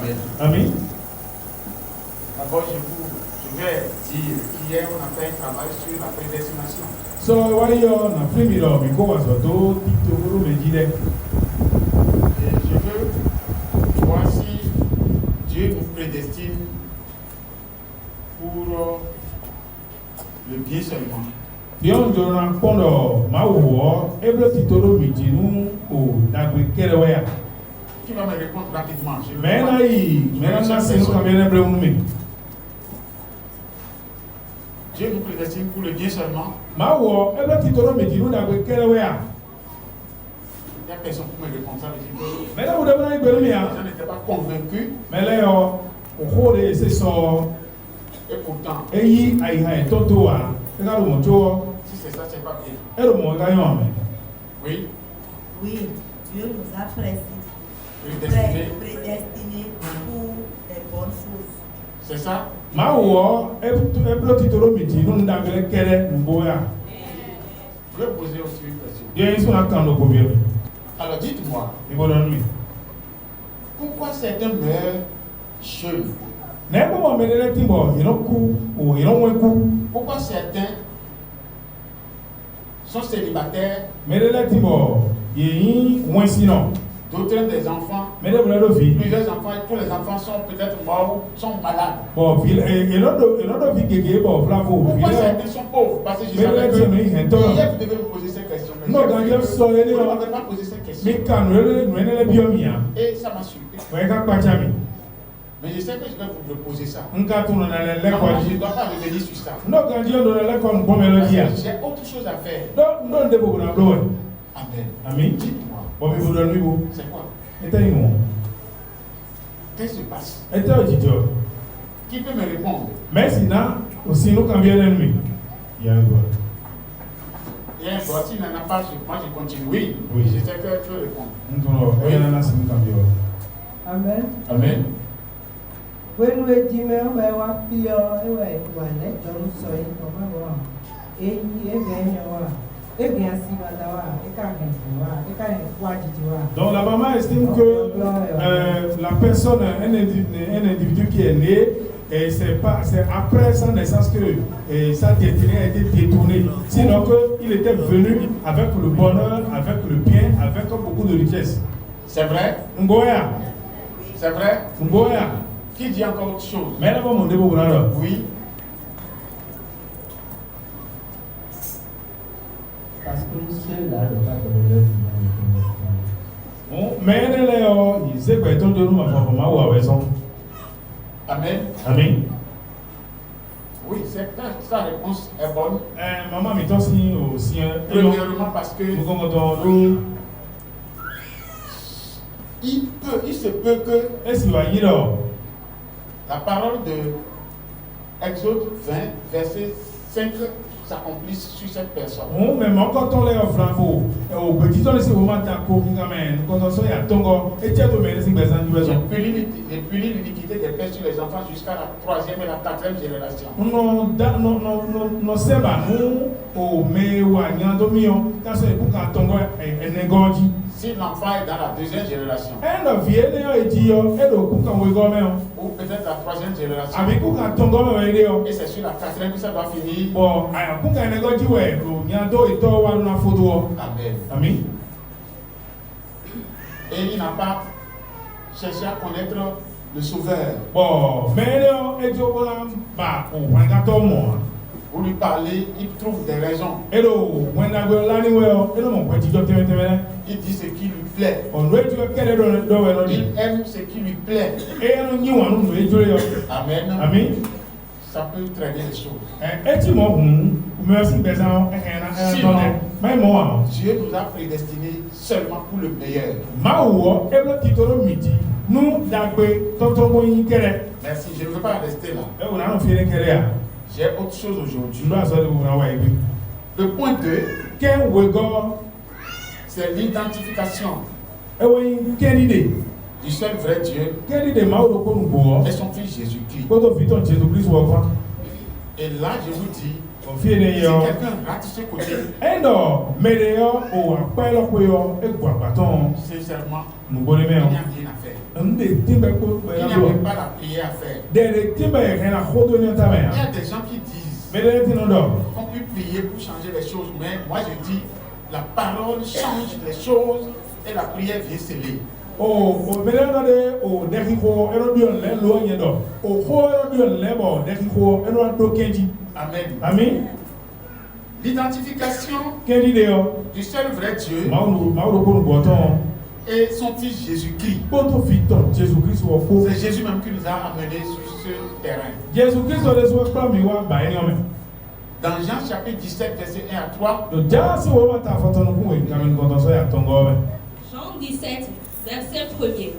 Amen. Amen. D'abord, je vais dire qu'hier, on a fait un travail sur la prédestination. So why you na free lo mi ko waso do tiktok me jide. Et je veux voir si Dieu nous prédestine pour le bien seulement. Dion jona kondo ma wo eblo titoro mi jinu o dagbe kerewe ya. Qui va me répondre rapidement? Mais na sinu kamene bre unumi. Dieu nous prédestine pour le bien seulement. Ma wo eblo titoro mi jinu dagbe kerewe ya. Il n'y a personne pour me répondre ça. Mais là, vous devez me dire, Je n'étais pas convaincu. mais là, on va c'est ça. Et pourtant, Et il y a tout toi. Regarde mon tour. si c'est ça, c'est pas bien. Et le monde gagnant. Oui. Oui, Dieu nous a Prédestiné. prédestinés pour les bonnes choses. C'est ça? Ma wo eblo titoro mi jinu ndagbe kere mboya. Je vais poser aussi une question. Bien ils sont en train de combien. Alors dites-moi, Ils vont donner. pourquoi certains meurent jeunes? N'est-ce pas me le timbo, ils ont coup ou ils ont un coup. Pourquoi certains sont célibataires, Mais le timbo, ils ont un sinon. d'autres ont des enfants, Mais le vie. plusieurs enfants, tous les enfants sont peut-être morts, sont malades? Bon, et l'autre vie qui est bon, bravo. Pourquoi certains sont pauvres? Parce que je Mais savais le que timbo, il est temps. hier vous devez me poser ces questions. Mais Non, dans le sol, vous ne m'avez pas posé ces questions. mais quand nous le biomia, Et ça m'a surpris. ouais, quand pas jamais. Mais je sais que je vais vous poser ça. On quand on a Non, l'école. je ne dois pas revenir sur ça. Non, quand Dieu nous a l'école, bon Parce mélodie. que j'ai autre chose à faire. Non, de beaucoup d'abord. Amen. Amen. Dites-moi, Bon, mais vous donnez vous. c'est quoi? Et t'as eu mon. Qu'est-ce qui se passe? Et t'as eu Dieu. Qui peut me répondre? Mais sinon, aussi nous quand bien l'ennemi. Il y a un gars. Il y a un bord, s'il n'en a pas, moi je continue. Oui, Oui. je sais que tu peux répondre. Nous, il y en a qui quand bien. Amen. Amen. When we dime o be wa fi o e we wa le do so yi ko ba wa. E yi e be nya wa. E bi asi ba da wa, e ka gen wa, e ka en kwa jiji wa. Donc la maman estime que la personne, un individu qui est né, et c'est après sa naissance que sa destinée a été détournée. Sinon qu'il était venu avec le bonheur, avec le bien, avec beaucoup de richesse. C'est vrai? Ngoya. C'est vrai? Ngoya. Qui dit encore autre chose? Mais là, mon débat, Oui. Parce que ceux-là, le pas de leur bon, mais là, il sait que tout le monde va faire comment ou raison. Amen. Amen. Oui, sa réponse est bonne. Maman, mais toi aussi, Premièrement parce que nous commençons. il se peut que Est-ce qu'il va y aller? la parole de Exode 20, verset 5 s'accomplisse sur cette personne. Bon, mais quand on est en flambeau, au petit temps, c'est vraiment ta coquille quand même. Quand on sort, il y a tongo. Et tu as donné les besoins du besoin. J'ai puni l'iniquité des pères sur les enfants jusqu'à la 3e et la 4e génération. Non, c'est pas nous, au mais ou à Nyandomion, quand c'est pour qu'un tongo est négocié. Si l'enfant est dans la 2e génération, Un de vieux, et dit, et le coup quand vous gommez, ou peut-être la 3e génération, avec coup quand tongo est et c'est sur la 4e que ça doit finir. bon, pour qu'un négocié, ouais, Nyando et toi, on a photo. Amen. Amen. Et il n'a pas cherché à connaître le Sauveur. Bon, mais là, et tu bah, on va gâteau moi. Vous lui parlez, il trouve des raisons. Hello, when I go learning well, hello, mon petit docteur, Il dit ce qui lui plaît. on doit être quel dans Il aime ce qui lui plaît. et on y va nous doit être Amen. Amen. Ça peut traîner les choses. Et tu m'as merci besoin mais moi Dieu nous a prédestinés seulement pour le meilleur. ma wo e le titolo midi nous dagbe tonton boyin kere Merci, je ne veux pas rester là. e on a fait kere J'ai autre chose aujourd'hui. tu dois sortir pour na wa ibi Le point 2, ken we go c'est l'identification e we kenide du seul vrai Dieu kenide ma wo ko nu bo et son Fils Jésus-Christ. ko to fi ton Jésus Christ wo kwa Et là, je vous dis, Confie ne Si yo. quelqu'un rate ce côté, Endo mede yo o apelo ko yo e gwa baton sincèrement, nu bole il n'y me a o. rien à faire. Nde timbe ko Il n'y a même pas la prière à faire. de timbe hena khodo ni ta Il y me. a des gens qui disent Mede ti no do. qu'on peut prier pour changer les choses, mais moi je dis la parole change les choses et la prière vient sceller. O mede no de o de ko ero dio le lo yen do. O ko ero dio le bo de ko ero do kenji. Amen. Amen. L'identification Kendi de yo. du seul vrai Dieu Mauro ko nu boton. et son fils Jésus-Christ. Poto fito Jesus Christ wo fo. C'est Jésus même qui nous a amenés sur ce terrain. Jesus Christ o de so pa mi wa ba eni o me. Dans Jean chapitre 17, verset 1 à 3, Do ja se wo ta foto no ku e kamin ko to so ya tongo me. Jean 17, verset 1er.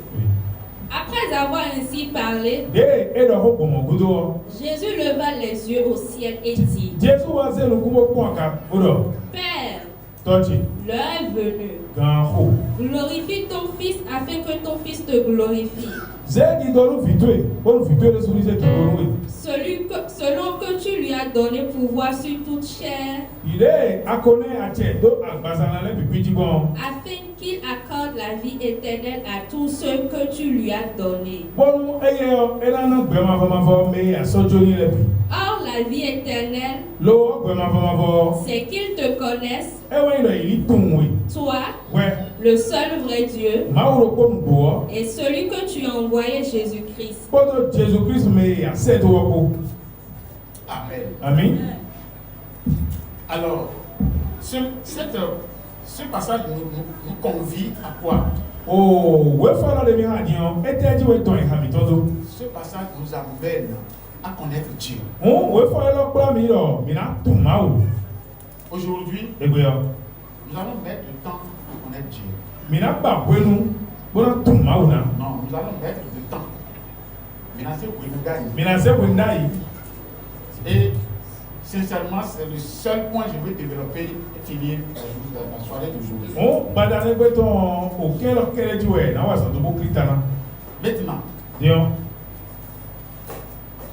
Après avoir ainsi parlé, De e do ho bomo gudo. Jésus leva les yeux au ciel et dit, Jesus wa se no ku mo ku aka odo. Père, Tochi l'heure est venue. gan ho. Glorifie ton Fils afin que ton Fils te glorifie. Zegi do no fitwe. O no fitwe le suri se ki do no we. Selon que tu lui as donné pouvoir sur toute chair, Ide akone ache do agbasana le pipi bon. afin qu'il accorde la vie éternelle à tous ceux que tu lui as donnés. Bonu eye o ela na gbe ma fo me asojo ni le bi. Or, la vie éternelle, Lo gbe ma fo. c'est qu'ils te connaissent, E we ndo iri tun we. toi, We le seul vrai Dieu, ma wo ko nu bo. et celui que tu as envoyé, Jésus-Christ. Poto Jesus Christ me aseto wo ko. Amen. Amen. Alors, ce passage nous convie à quoi? Oh, we fala de mi hadion. Eteji we ton ha mi todo. Ce passage nous amène à connaître Dieu. Oh, we fala lo kla mi ro. Mi na tun ma wo. Aujourd'hui, Egbe yo. nous allons mettre du temps pour connaître Dieu. Mi na ba wenu. Bona tun ma wo na. Non, nous allons mettre du temps. Maintenant, c'est pour nous gagner. Mi na se we ndai. Et sincèrement, c'est le seul point que je veux développer et finir la soirée d'aujourd'hui. Oh, badane gbe ton o kelo kele ji we na wa so to bo kristana. Maintenant, Dio.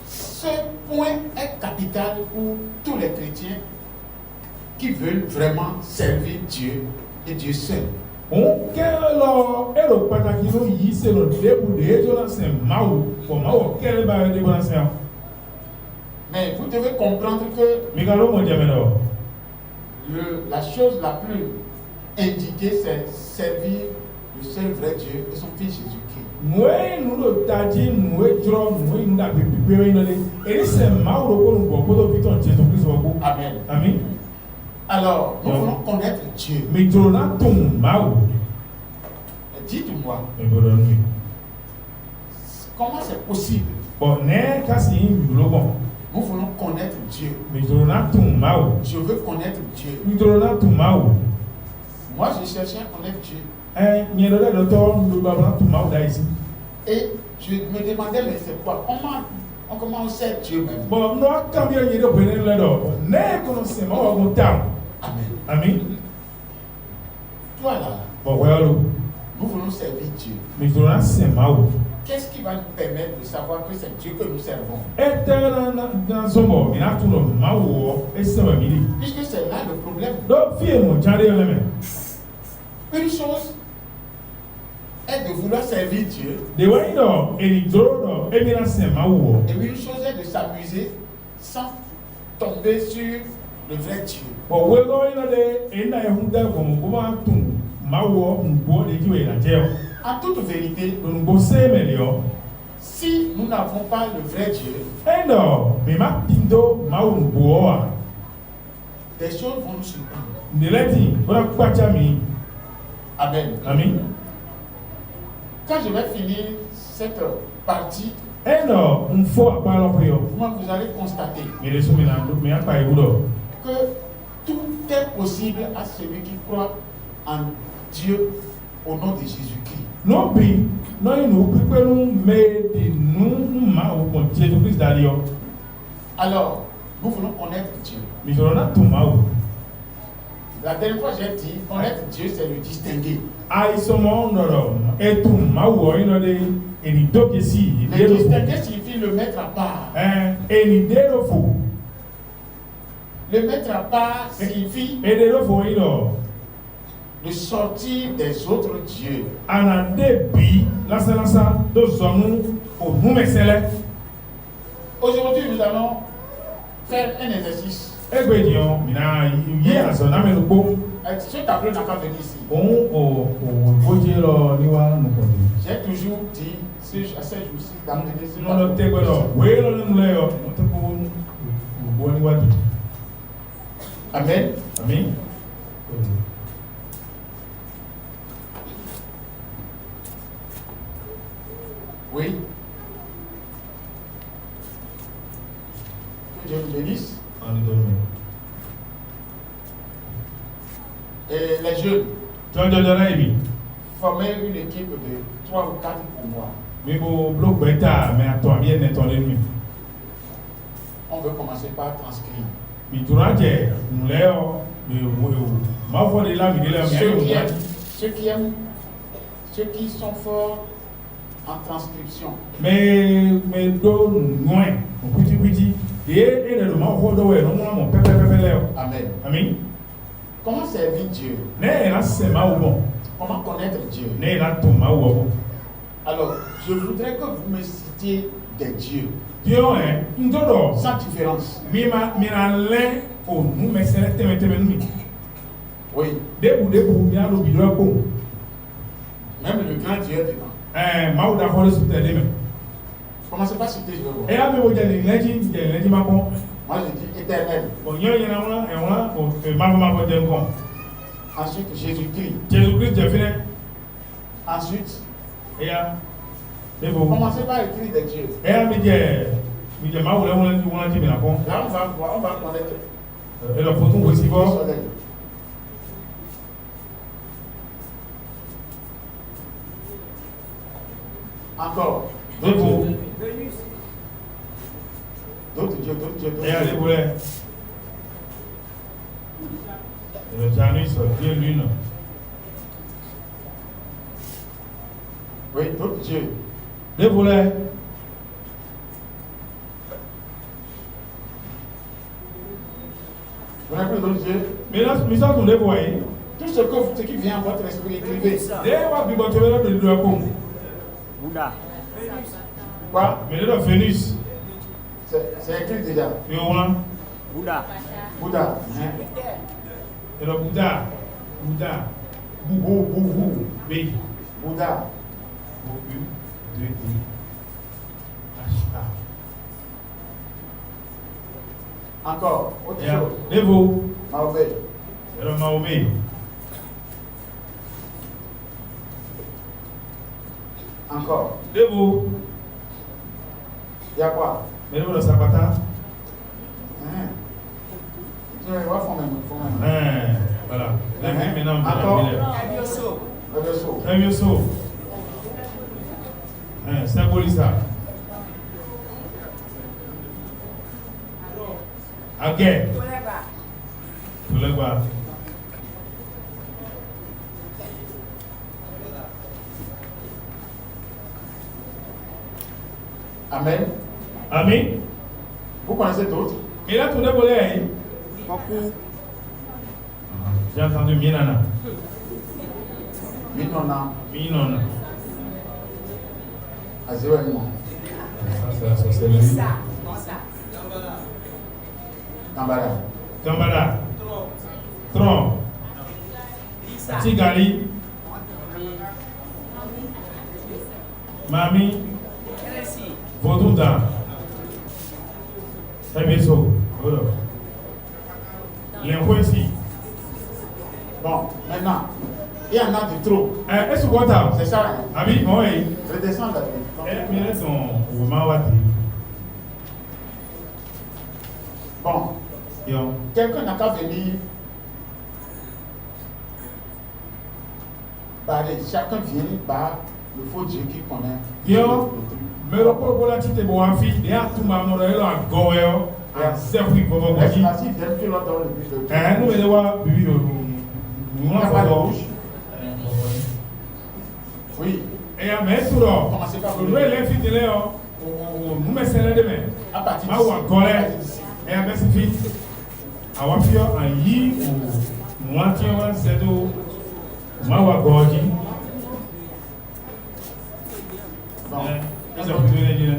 ce point est capital pour tous les chrétiens qui veulent vraiment servir Dieu et Dieu seul. Oh, kelo ero pataki no yi se no debu de ezo na se mawo. Fo mawo kele ba de bona se. Mais vous devez comprendre que Mi ga lo mo jame do. la chose la plus indiquée, c'est servir le seul vrai Dieu et son Fils Jésus-Christ. Mwe nu do taji mwe jro mwe nu da pipi pe no le. Eri se mawo ko nu bo ko do fiton Jesus Christ wo ko. Amen. Amen. Alors, nous Non. voulons connaître Dieu. Mi jro na tun mawo. Dites-moi, E bo do mi. comment c'est possible? Bon, ne kasi yin lo bon. Nous voulons connaître Dieu. Mi jro na tun mawo. Je veux connaître Dieu. Mi jro na tun mawo. Moi, je cherchais à connaître Dieu. Nye do de to lu ba na tun mawo da isi. Et je me demandais, mais c'est quoi? Comment on sait Dieu même? Bon, no kam yo nye do pe ne le do. Ne kono se mawo go tam. Amen. Amen. Toi là, Bon, we lo. nous voulons servir Dieu. Mi jro na se mawo. Qu'est-ce qui va nous permettre de savoir que c'est Dieu que nous servons? Na zombo, mi na tun lo mawo e se wa mi li. Puisque c'est là le problème. Do fie mo jare yo le me. Une chose est de vouloir servir Dieu, De wa do eni jro do e mi na se mawo. et une chose est de s'amuser sans tomber sur le vrai Dieu. Bon, we go ino de e na e hunda ko mo ma tun mawo ngbo de ji we na je o. En toute vérité, Ngbo se me le o. si nous n'avons pas le vrai Dieu, Endo, mi ma tindo mawo ngbo wa. des choses vont nous surprendre. Ndeleti, ora kwacha mi. Amen. Amen. Quand je vais finir cette partie, Endo, mfo apalo ko yo. vous allez constater Mi le sumi na mi apa e gudo. que tout est possible à celui qui croit en Dieu au nom de Jésus-Christ. No bi, no inu pipe nu me de nu ma o kon Jesus Christ dali yo. Alors, nous voulons connaître Dieu. Mi joro na tun mawo. La dernière fois, j'ai dit, connaître Dieu, c'est le distinguer. Aisomo noro, e tun mawo ino de eni doke si, Le ide lo fo. distinguer signifie le mettre à part. Eni de lo fo. Le mettre à part signifie Et de l'autre, il a. de sortir des autres dieux. Ana debi lasa do zonu o mumesele. Aujourd'hui, nous allons faire un exercice. Egbedion mina yi azona menugo. Ce tableau n'a qu'à venir ici. O boje lo niwa nukodi. J'ai toujours dit, à ces jours-ci, d'amener ce No no tableau. tegbo we lo nle yo, no tegbo bo niwa di. Amen. Amen. Oui. Que Dieu nous bénisse. Et les jeunes, former une équipe de 3 ou 4 pour moi. On veut commencer par transcrire. Ceux qui sont forts en transcription. Mais do loin, petit. Et le moment où Amen. Amen. Comment servir Dieu? Comment connaître Dieu? Alors, je voudrais que vous me citiez des dieux. Sans différence. Oui. Même le grand Dieu est dedans. Commencez pas à citer, je veux voir. Moi, je dis éternel. Ensuite, Jésus-Christ. Ensuite, commencez par écrire des dieux. Là, on va voir, on va connaître le soleil. Encore. D'autres dieux. Le Janus, Dieu lune. Oui, d'autres dieux. Les boulets. Vous n'avez plus d'autres dieux. Mais là, nous sommes les voyés. Tout ce qui vient à votre esprit, écrivez. Bouddha. Quoi? Mais là, Vénus. C'est écrit déjà. Bouddha. Bouddha. Et le Bouddha. Oui. Bouddha. Encore. Autre chose. Levo. Mahomet. Et le Mahomet. Encore. Levo. Il y a quoi? Mais le Sabata. Je vais voir Voilà. Maintenant, encore. Le Bioso. Symbolise ça. Again. Toleba. Amen. Amen. Vous connaissez d'autres? Et là, tout le monde est. J'ai entendu Minana. Minona. Azéoémon. Ça, c'est la sorcellerie. Kambada. Tron. Tigali. Mami. Vodouda. Ebeso. L'Infouessi. Bon, maintenant, il y en a du trop. Est-ce que vous avez? C'est ça. Ah oui, oui. Je descends là. Bon. Quelqu'un n'a qu'à venir parler. Chacun vient par le faux Dieu qui connaît. Mais le problème c'est que mon fils, il y a tout le monde qui est goyo, c'est oui pour vous dire. Nous devons vivre nous avons oui. Et à mettre sur l'eau. Nous les filles de Léon, nous mettons les demain. À partir de là, et à mettre vite. awafio ayi o moitié wa sedo mawa goji esa futu ne jina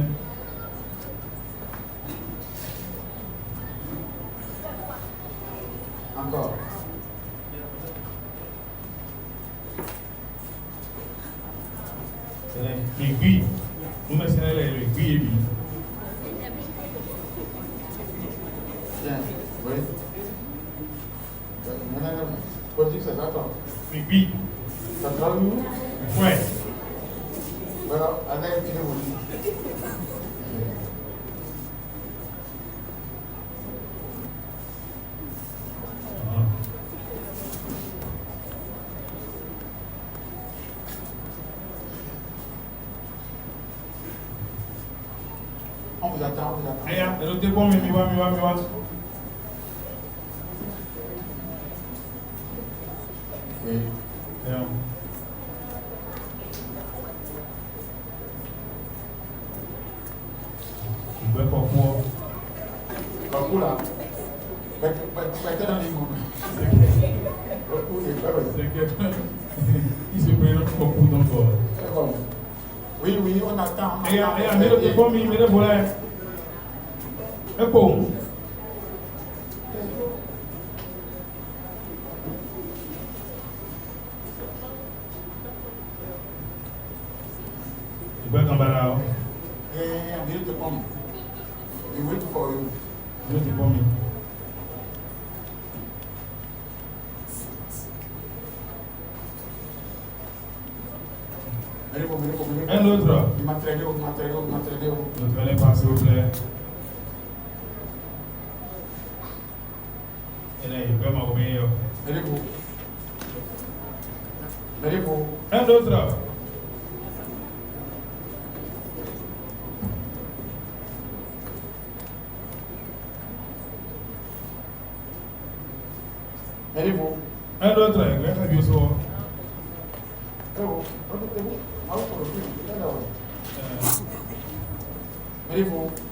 encore aiguille nous mettons l'aiguille et puis bien oui maintenant politique c'est ça toi aiguille ça travaille où ouais voilà allez utiliser vous on vous attend. Aya, le début, mi wa. Oui. Tu veux pourquoi? Pourquoi là? Mettez dans les mots. Il se prend beaucoup d'encore. C'est bon. Oui, on attend. Aya, mais le début, mi le volet. Et pour tu peux cambarao. I'm here to come. We wait for you. Je te promets. Un autre. Il m'a traîné. Vous allez passer au plaît. Il est vraiment meilleur. Un autre. Un autre.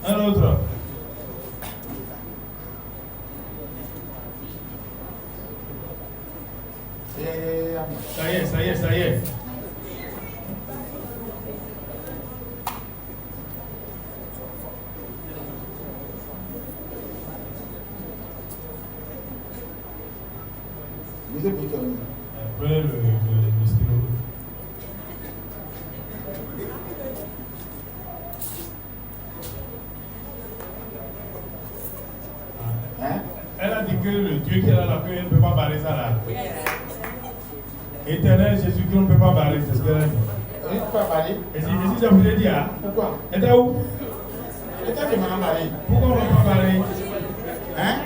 Un autre. Ça y est. Prenez le stylo. Elle a dit que le Dieu qui est là, elle ne peut pas barrer ça là. Éternel Jésus-Christ, on ne peut pas barrer, c'est ce qu'elle a dit. On ne peut pas barrer. Et si ça vous dit, hein? Pourquoi? Elle était où? Elle était de Madame Barré. Pourquoi on ne peut pas barrer? Hein?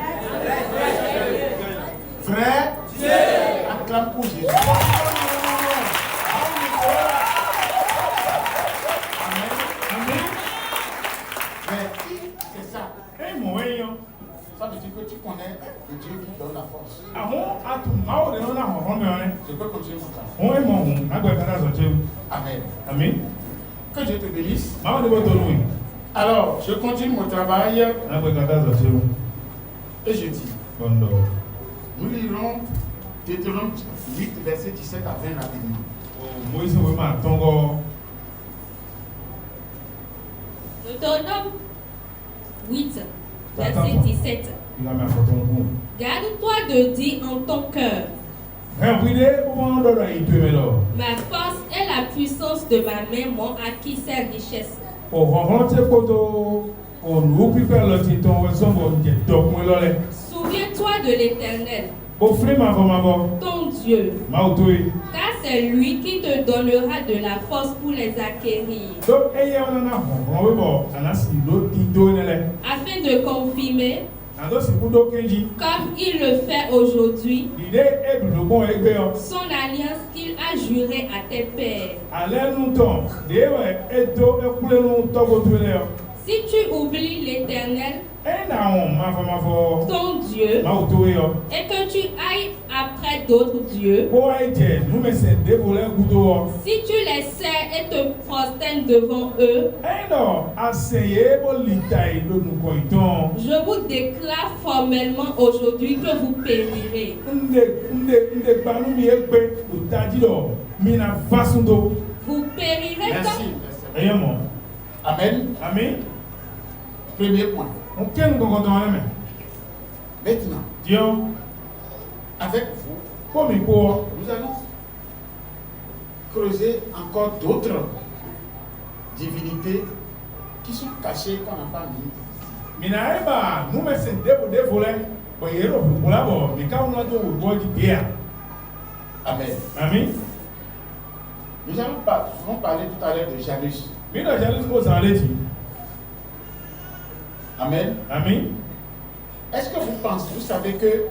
Frère Dieu, acclame pour Jésus. Amen. Mais c'est ça. Eh, mon voyant. Ça veut dire que tu connais le Dieu qui donne la force. Je peux continuer mon travail. Amen. Amen. Que Dieu te bénisse. Alors, je continue mon travail. Et je dis. Nous lirons Deutéronome 8, verset 17 à 20 rapidement. Deutéronome 8, verset 17. Garde-toi de dire en ton cœur: ma force et la puissance de ma main m'ont acquis ces richesses. Souviens-toi de l'Éternel, ton Dieu, car c'est lui qui te donnera de la force pour les acquérir, afin de confirmer, comme il le fait aujourd'hui, son alliance qu'il a jurée à tes pères. Si tu oublies l'Éternel, ton Dieu, et que tu ailles après d'autres dieux, si tu les sers et te prosternes devant eux, je vous déclare formellement aujourd'hui que vous périrez. Vous périrez. Merci. Amen. Amen. Premier point. Maintenant, avec vous, nous allons creuser encore d'autres divinités qui sont cachées qu'on n'a pas mis. Amen. Amen. Nous allons parler tout à l'heure de Janus. Amen. Amen. Est-ce que vous savez que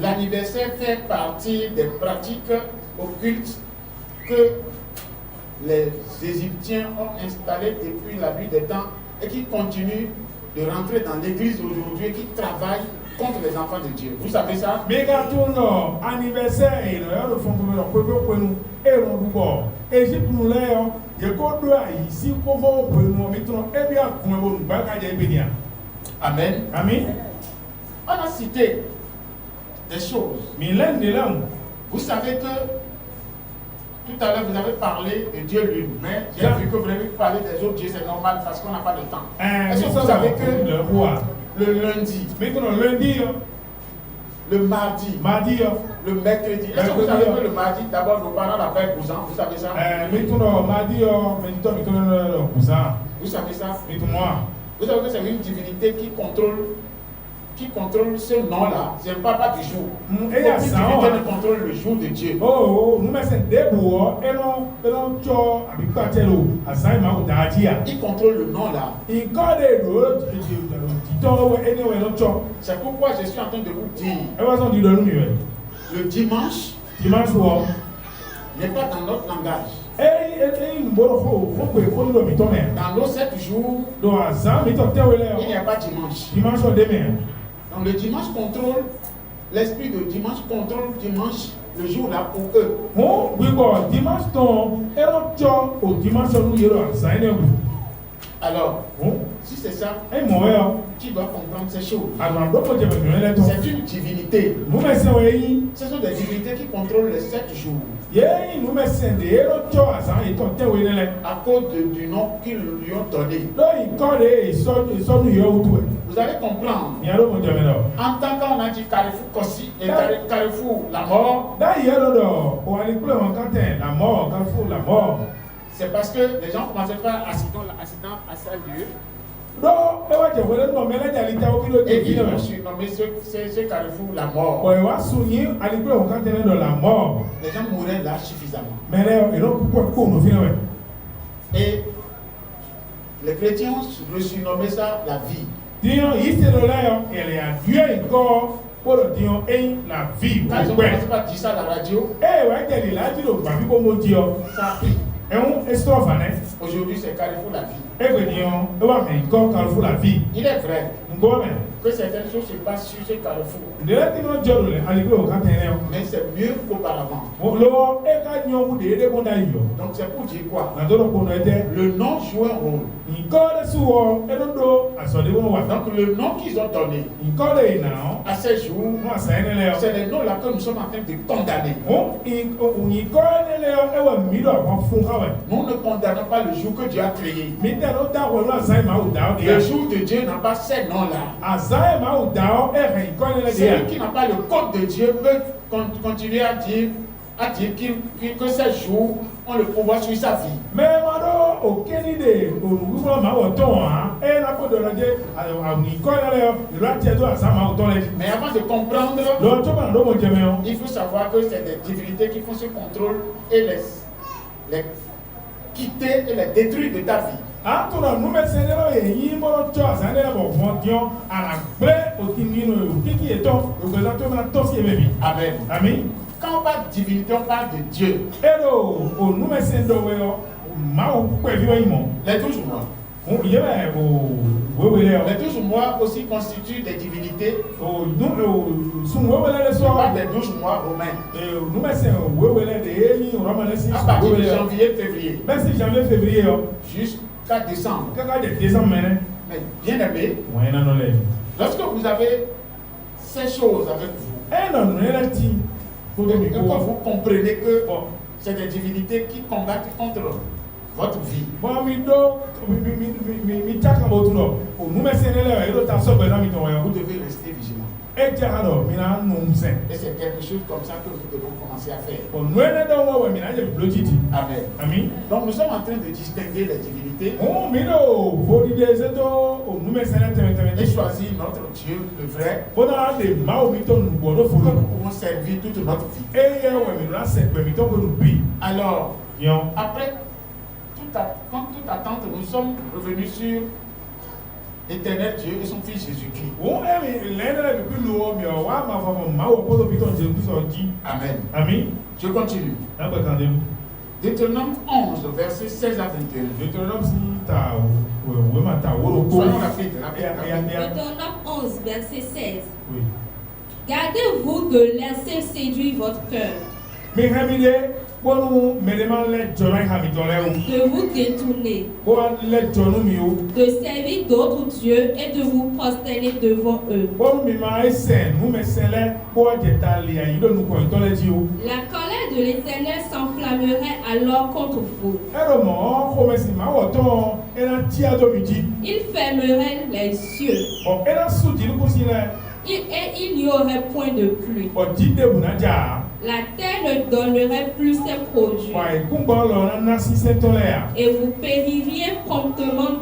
l'anniversaire fait partie des pratiques occultes que les Égyptiens ont installées depuis la nuit des temps et qui continuent de rentrer dans l'église aujourd'hui et qui travaillent contre les enfants de Dieu? Vous savez ça? Amen. Amen. On a cité des choses. Vous savez que tout à l'heure vous avez parlé de Dieu lui, mais j'ai vu que vous avez parlé des autres dieux, c'est normal parce qu'on n'a pas de temps. Est-ce que vous savez que le lundi, le mardi, le mercredi, est-ce que vous savez que le mardi, d'abord nos parents l'appellent cousin, vous savez ça? Vous savez ça? Vous savez que c'est une divinité qui contrôle ce nom-là. C'est le papa du jour. Aucune divinité ne contrôle le jour de Dieu. Il contrôle le nom-là. C'est pourquoi je suis en train de vous dire, le dimanche n'est pas dans notre langage. Dans nos 7 jours, il n'y a pas dimanche. Donc le dimanche contrôle, l'esprit de dimanche contrôle dimanche, le jour là pour eux. Alors, si c'est ça, tu dois comprendre ces choses. C'est une divinité. Ce sont des divinités qui contrôlent les 7 jours. À cause du nom qu'ils lui ont donné. Vous allez comprendre. En tant qu'on a dit Carrefour Kossi et Carrefour la mort, c'est parce que les gens commençaient à faire accident à ce lieu. Et ils ont surnommé ce carrefour la mort. Les gens mouraient là suffisamment. Et les chrétiens le surnommaient ça la vie. Quand ils ont commencé par dire ça à la radio, ça a pris. Aujourd'hui, c'est Carrefour la vie. Il est vrai que certaines choses se passent sur ce carrefour. Mais c'est mieux qu'auparavant. Donc c'est pour dire quoi? Le nom joue un rôle. Donc le nom qu'ils ont donné à ces jours, c'est les noms là que nous sommes en train de condamner. Nous ne condamnons pas le jour que Dieu a créé. Le jour de Dieu n'a pas ces noms-là. Celui qui n'a pas le code de Dieu peut continuer à dire que ces jours ont le pouvoir sur sa vie. Mais avant de comprendre, il faut savoir que c'est des divinités qui font ce contrôle et les quitter et les détruire de ta vie. Amen. Amen. Quand on parle de divinité, on parle de Dieu. Les 12 mois. On y est, oui, Les 12 mois aussi constituent des divinités. oh, nous, son oui, les Ce soirs. pas des 12 mois romains. Nous, mais c'est oui, les on va laisser. À partir de janvier, février, Merci, janvier, février, jusqu'à décembre. quand des décembre, maintenant. Mais bien aimé, Oui, non, non, lorsque vous avez ces choses avec vous, eh non, non, elle dit. Pour des et micros. quand vous comprenez que Bon. c'est des divinités qui combattent contre votre vie, Bon, mi do, mi taka botu no. O nu me sene le, e do ta so beza mi ton vous yo. devez rester vigilant. E jara do, mi na nu msen. Et c'est quelque chose comme ça que nous devons commencer à faire. Bon, nu ene do wo mi na je blojiti. Amen. Ami. Donc nous sommes en train de distinguer les divinités O mi do, bodi de ze do, o nu me sene teme teme et ti. choisir notre Dieu, le vrai, Bona de ma o mi to nu bo do que fulu. nous pouvons servir toute notre vie. E ye we mi na se pe mi to ko nu bi. Alors, Yon. après, quand toute attente, nous sommes revenus sur l'éternel Dieu et son Fils Jésus-Christ. O e mi le ne le bi lu o mi o wa ma fa ma o ko do bi ton je bi so ji. Amen. Ami. Je continue. Na ba kan de. Deutéronome 11, versets 16 à 21. Deutéronome si ta we ma ta wo ro ko. Soyons rapides, rapides. Deutéronome 11, verset 16. Oui. Gardez-vous de laisser séduire votre cœur, Mi hamide bonu medema le jona hamidole o. de vous détourner, Bo le jonu mi o. de servir d'autres dieux et de vous prosterner devant eux. Bonu mi ma ese nu me sele bo jeta li ayi do nu ko itole ji o. La colère de l'Éternel s'enflammerait alors contre vous. Ero mo ko me si ma wo ton ena ti ado mi ji. Il fermerait les cieux O ena su ji ku si le et il n'y aurait point de pluie. o ji de bu na ja. La terre ne donnerait plus ses produits Wa ikunbo lo na si se tole ya. et vous péririez promptement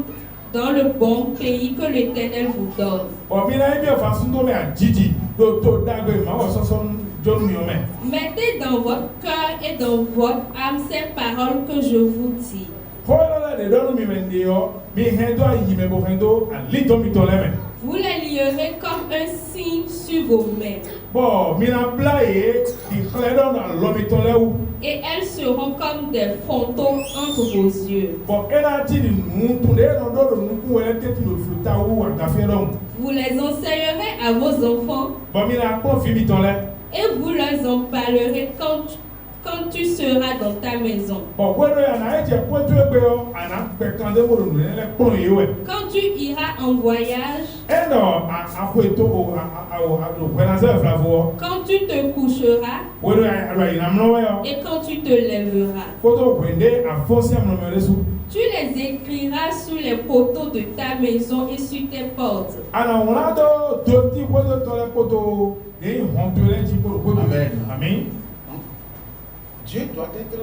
dans le bon pays que l'Éternel vous donne. O mi na bi o fa sun do me a jiji do to dagbe ma wo so so jonu mi o me. Mettez dans votre cœur et dans votre âme ces paroles que je vous dis. Ko lo le do nu mi me ndi yo mi hendo ayi me bo hendo ali do mi tole me. Vous les lierez comme un signe sur vos mains Bon, mina blaye di khledo na lomitole ou. et elles seront comme des fantômes entre vos yeux. Bon, ena ti di nu tunde no do nu ku ele te ti lo fluta ou agafe don. Vous les enseignerez à vos enfants Bon, mina ko fi mitole. et vous leur en parlerez quand tu seras dans ta maison. Bon, bueno ya na eje ko tu egbe yo ana pe kan de mo nu ele pon ye we. Quand tu iras en voyage, Eno a ko eto o a lo kwena ze flavo. quand tu te coucheras Bueno ya ro ina mno we yo. et quand tu te lèveras, Ko to kwende a fonse amno me resu. tu les écriras sur les poteaux de ta maison et sur tes portes. Ana wona do ti ko to le ko to de hontole ti ko ko. Amen. Amen. Dieu doit être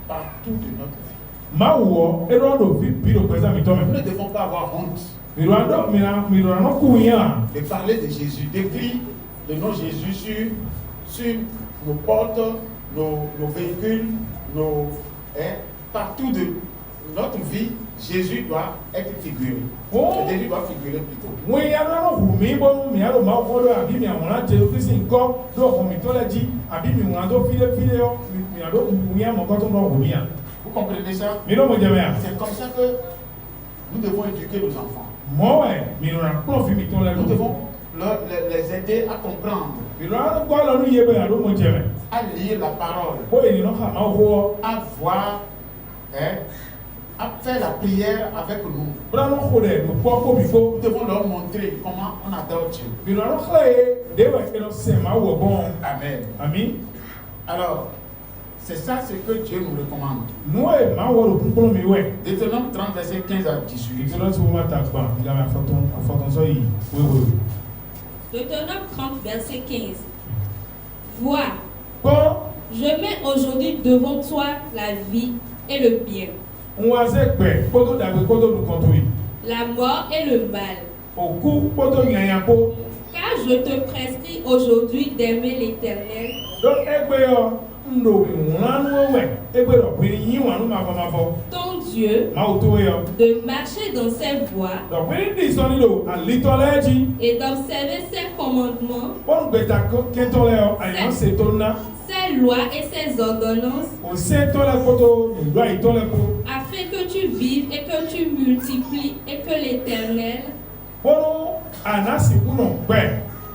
partout de notre vie. Ma wo ero do fi biro pesa mi to Nous me. ne devons pas avoir honte Miro ando mi no ku yan. de parler de Jésus, d'écrire le nom Jésus sur nos portes, nos véhicules, partout de notre vie. Jésus doit être figuré. Oh. Jésus doit figurer plutôt. Mo ya no hu mi bo mi aro ma ko do abi mi amona je fi sin ko do ko mi to la ji abi mi won do fi de yo mi ado mu ya mo ko to do hu mi ya. Vous comprenez ça? Mi no mo je me ya. C'est comme ça que nous devons éduquer nos enfants. Mo we mi no na ko fi mi to la Nous do. devons les aider à comprendre, Mi no ado ko lo nu ye be ya do mo je me. à lire la parole, Bo e ni no ha ma ho. à voir, à faire la prière avec nous. Bra no ko de mo ko bi fo. Nous devons leur montrer comment on adore Dieu. Mi no ado khaye de we ke no se ma wo bon. Amen. Ami. Alors, c'est ça ce que Dieu nous recommande. No e ma wo ro kun mi we. Deutéronome 30, verset 15 à 18. Ìtura tí wọ́n máa ta gbà ìlànà àfọ̀tọ̀sọ yìí wéwèé. Deutéronome 30, verset 15. Vois, Gbọ́ je mets aujourd'hui devant toi la vie et le bien, ń wá sẹ́gbẹ̀ kótó dàgbé kótó lùkàn tó yìí. la mort et le mal. Òkú kótó yànyàn kó. Car je te prescris aujourd'hui d'aimer l'Éternel, Ló ẹgbẹ́ yọ ń lò ìwúránú wẹ̀ ẹgbẹ́ rẹ̀ pé yín wà ní màfọ́màfọ́. ton Dieu, Máa ò tó yọ. de marcher dans ses voies Lọ̀pẹ́ ní ìsọ nílò àlítọ́ lẹ́ẹ̀jì. et d'observer ses commandements, Wọ́n gbẹ̀ta kẹ́tọ́ lẹ́ ọ àyàn ṣètò ńlá. ses lois et ses ordonnances, Kò sí ẹ̀tọ́ lẹ́ kótó ìlú àìtọ́ lẹ́ kó. afin que tu tu vives et que tu multiplies et que l'Éternel Bono anasi kuno kwe.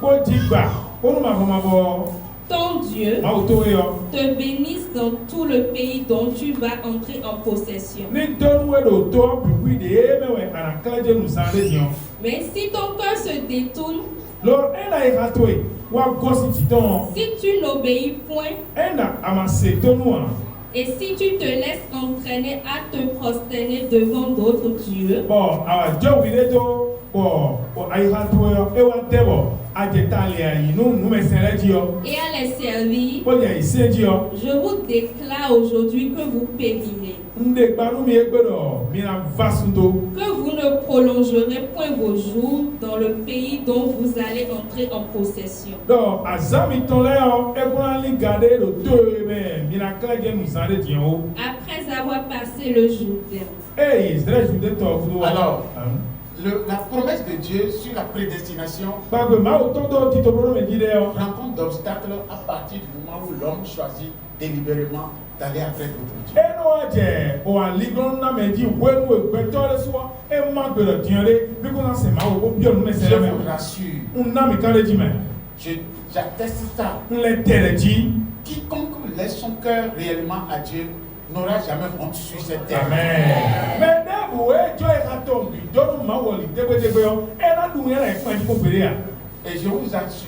Bo jigba. Bono mavomavo. ton Dieu Mautoyo. te bénisse dans tout le pays dont tu vas entrer en possession. Ni donwe do to bibi de mewe anakalaje nusande dion. Mais si ton cœur se détourne, Lord ena ikatwe wa gosi titon. si tu n'obéis point, Ena amase tonua. et si tu te laisses entraîner à te prosterner devant d'autres dieux, Bon, awa jo wileto bo aikatwe ewa tebo ajetale ayi nu meseleji yo. et à les servir, Bo ya iseji yo. je vous déclare aujourd'hui que vous périrez, Nde gbanu mi egbedo mina vasundo. que vous ne prolongerez point vos jours dans le pays dont vous allez entrer en possession. Donc, azami tole yo ekwali gade do to me mina klaje nusande dion. Après avoir passé le Jourdain, Eh, Israël jude to kudo. Alors, la promesse de Dieu sur la prédestination Ba be ma otondo tito bro me dide yo. rencontre d'obstacles à partir du moment où l'homme choisit délibérément d'aller après d'autres dieux. Eno aje o aligon na me di wenu egbetore so e ma gbero diore bi ko na se ma o bi onu me Je se me. vous rassure, Un na mi kale ji me. j'atteste ça. Nle tere ji. Quiconque laisse son cœur réellement à Dieu n'aura jamais honte sur cette terre. Amen. Me na bu e jo e ka to bi do ma wo li degbe yo. E na du yera e pa ji ko pere ya. Et je vous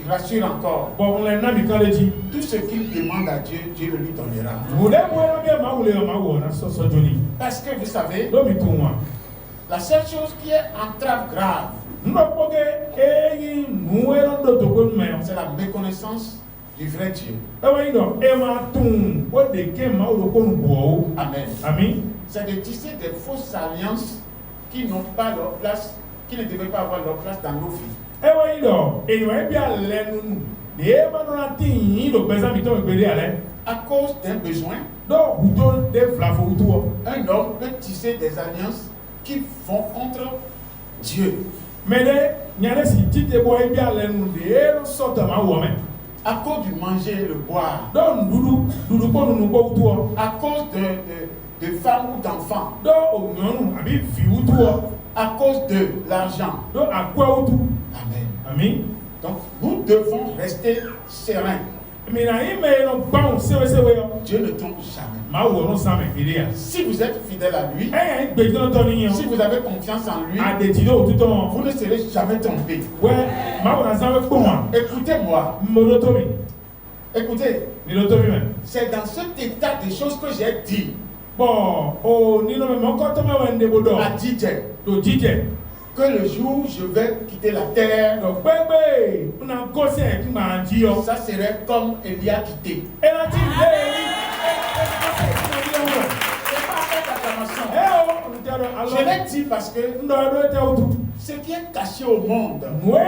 rassure encore, Bon, nle na mi kale ji. tout ce qu'il demande à Dieu, Dieu le lui donnera. Mu de bo na bi ma wo le ma wo na so so joni. Parce que vous savez, Do mi tunwa. la seule chose qui est entrave grave, Ndo poke eyi nu e no do to ko me. c'est la méconnaissance du vrai Dieu. Ewa ido e ma tun o de ke ma wo ko nu bo. Amen. Amen. C'est de tisser des fausses alliances qui n'ont pas leur place, qui ne devaient pas avoir leur place dans nos vies. Ewa ido enyo e bi ale nu de e ma no na tin do pesa mi to me gbede ale. À cause d'un besoin, Do uto de flafo uto. un homme peut tisser des alliances qui vont contre Dieu. Mede nyane si tite bo e bi ale nu de e no sota ma wo me. À cause du manger et le boire, Do dudu ko nu ko uto. à cause de femmes ou d'enfants, Do onyonu abi fi uto. à cause de l'argent. Do akwa utu. Amen. Amen. Donc nous devons rester sereins. Mina ime no baun sewe yo. Dieu ne trompe jamais. Ma wo no sa me gbede ya. Si vous êtes fidèle à lui, Eh gbede no to ni yo. si vous avez confiance en lui, Ade ti do tuto. vous ne serez jamais trompés. We ma wo na sa we ko ma. Écoutez-moi, Mo do to mi. écoutez, Ni do to mi me. c'est dans cet état de choses que j'ai dit Bon, o nínú mi mọ kọ́ tó máa wẹ̀ ń debo dọ̀. à DJ Tó jíjẹ. que le jour où je vais quitter la terre, Lọ pẹ́pẹ́ una gósì ẹ̀ kí màá jí ọ. ça serait comme Elia quitté. Ẹran tí ìlé rí ẹ̀ C'est pas avec acclamation. o olùdarí Je alọ́. l'ai dit parce que Ndọ̀ ẹ̀rọ tẹ o tu. ce qui est caché au monde, Mùí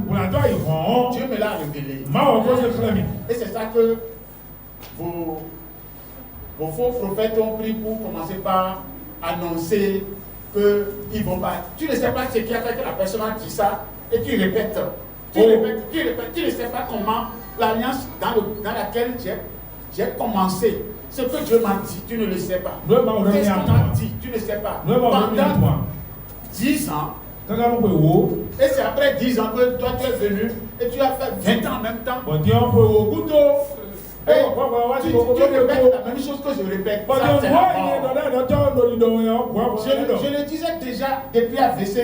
ìwòlàdọ̀ ìhàn. Dieu me l'a révélé. Máa wọ̀ gósì fúnra mi. Et c'est ça que vos faux prophètes ont pris pour commencer par annoncer qu'ils vont pas. Tu ne sais pas ce qui a fait que la personne a dit ça et tu répètes. Tu ne sais pas comment l'alliance dans laquelle j'ai commencé. Ce que Dieu m'a dit, tu ne le sais pas. Qu'est-ce qu'on a dit, tu ne sais pas. Pendant 10 ans, Kankan ló pe wo. et c'est après 10 ans que toi tu es venu et tu as fait 20 ans en même temps. Bọ̀dé ọ̀ pe wo kúndó. Et tu répètes la même chose que je répète. Ça, Bọ̀dé c'est wọ́n la ìyẹn mort. dọ̀dọ̀ ẹ̀dọ̀tọ̀ lórí dọ̀wọ̀ yẹn ọ̀pọ̀ àpọ̀ Je le disais déjà depuis AVC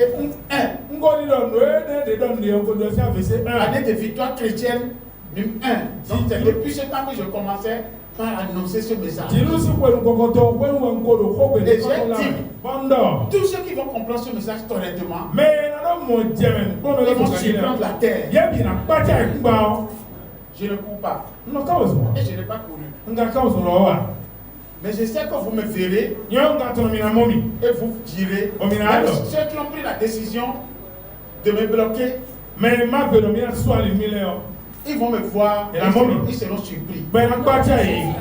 1. Ngoni dọ̀ nù ẹ́ dẹ̀ dọ̀ nù yẹn kó dọ̀ sí àfẹsẹ̀ 1. Année de victoire chrétienne, numéro 1. Donc c'est depuis ce temps que je commençais par annoncer ce message. Jìnnú sí pẹ̀lú kọ̀kọ̀tọ̀ pẹ̀lú wọn kò lò kó pẹ̀lú kọ́kọ́ la bọ́ndọ̀. Tous ceux qui vont comprendre ce message correctement, Mais nana mọ̀ jẹ́mẹ̀ kó ils mẹ́lẹ́ vont kó kàdé surprendre la. la terre. Yẹ́bi na kpájà ìkúgba ọ́. Je ne cours pas Nọ káwọ̀ sọ̀rọ̀. et je n'ai pas couru. Nga káwọ̀ sọ̀rọ̀ wa. Mais je sais que vous me verrez Yọ̀ nga tọ̀nà mi na mọ́ mi. et vous direz, Ominado. même ceux qui ont pris la décision de me bloquer, Mɛ má gbẹdọ̀ mi na sọ àlè mi lẹ ọ. ils vont me voir et Et la momie. ils seront surpris. Bẹ́ẹ̀ na kpájà yìí.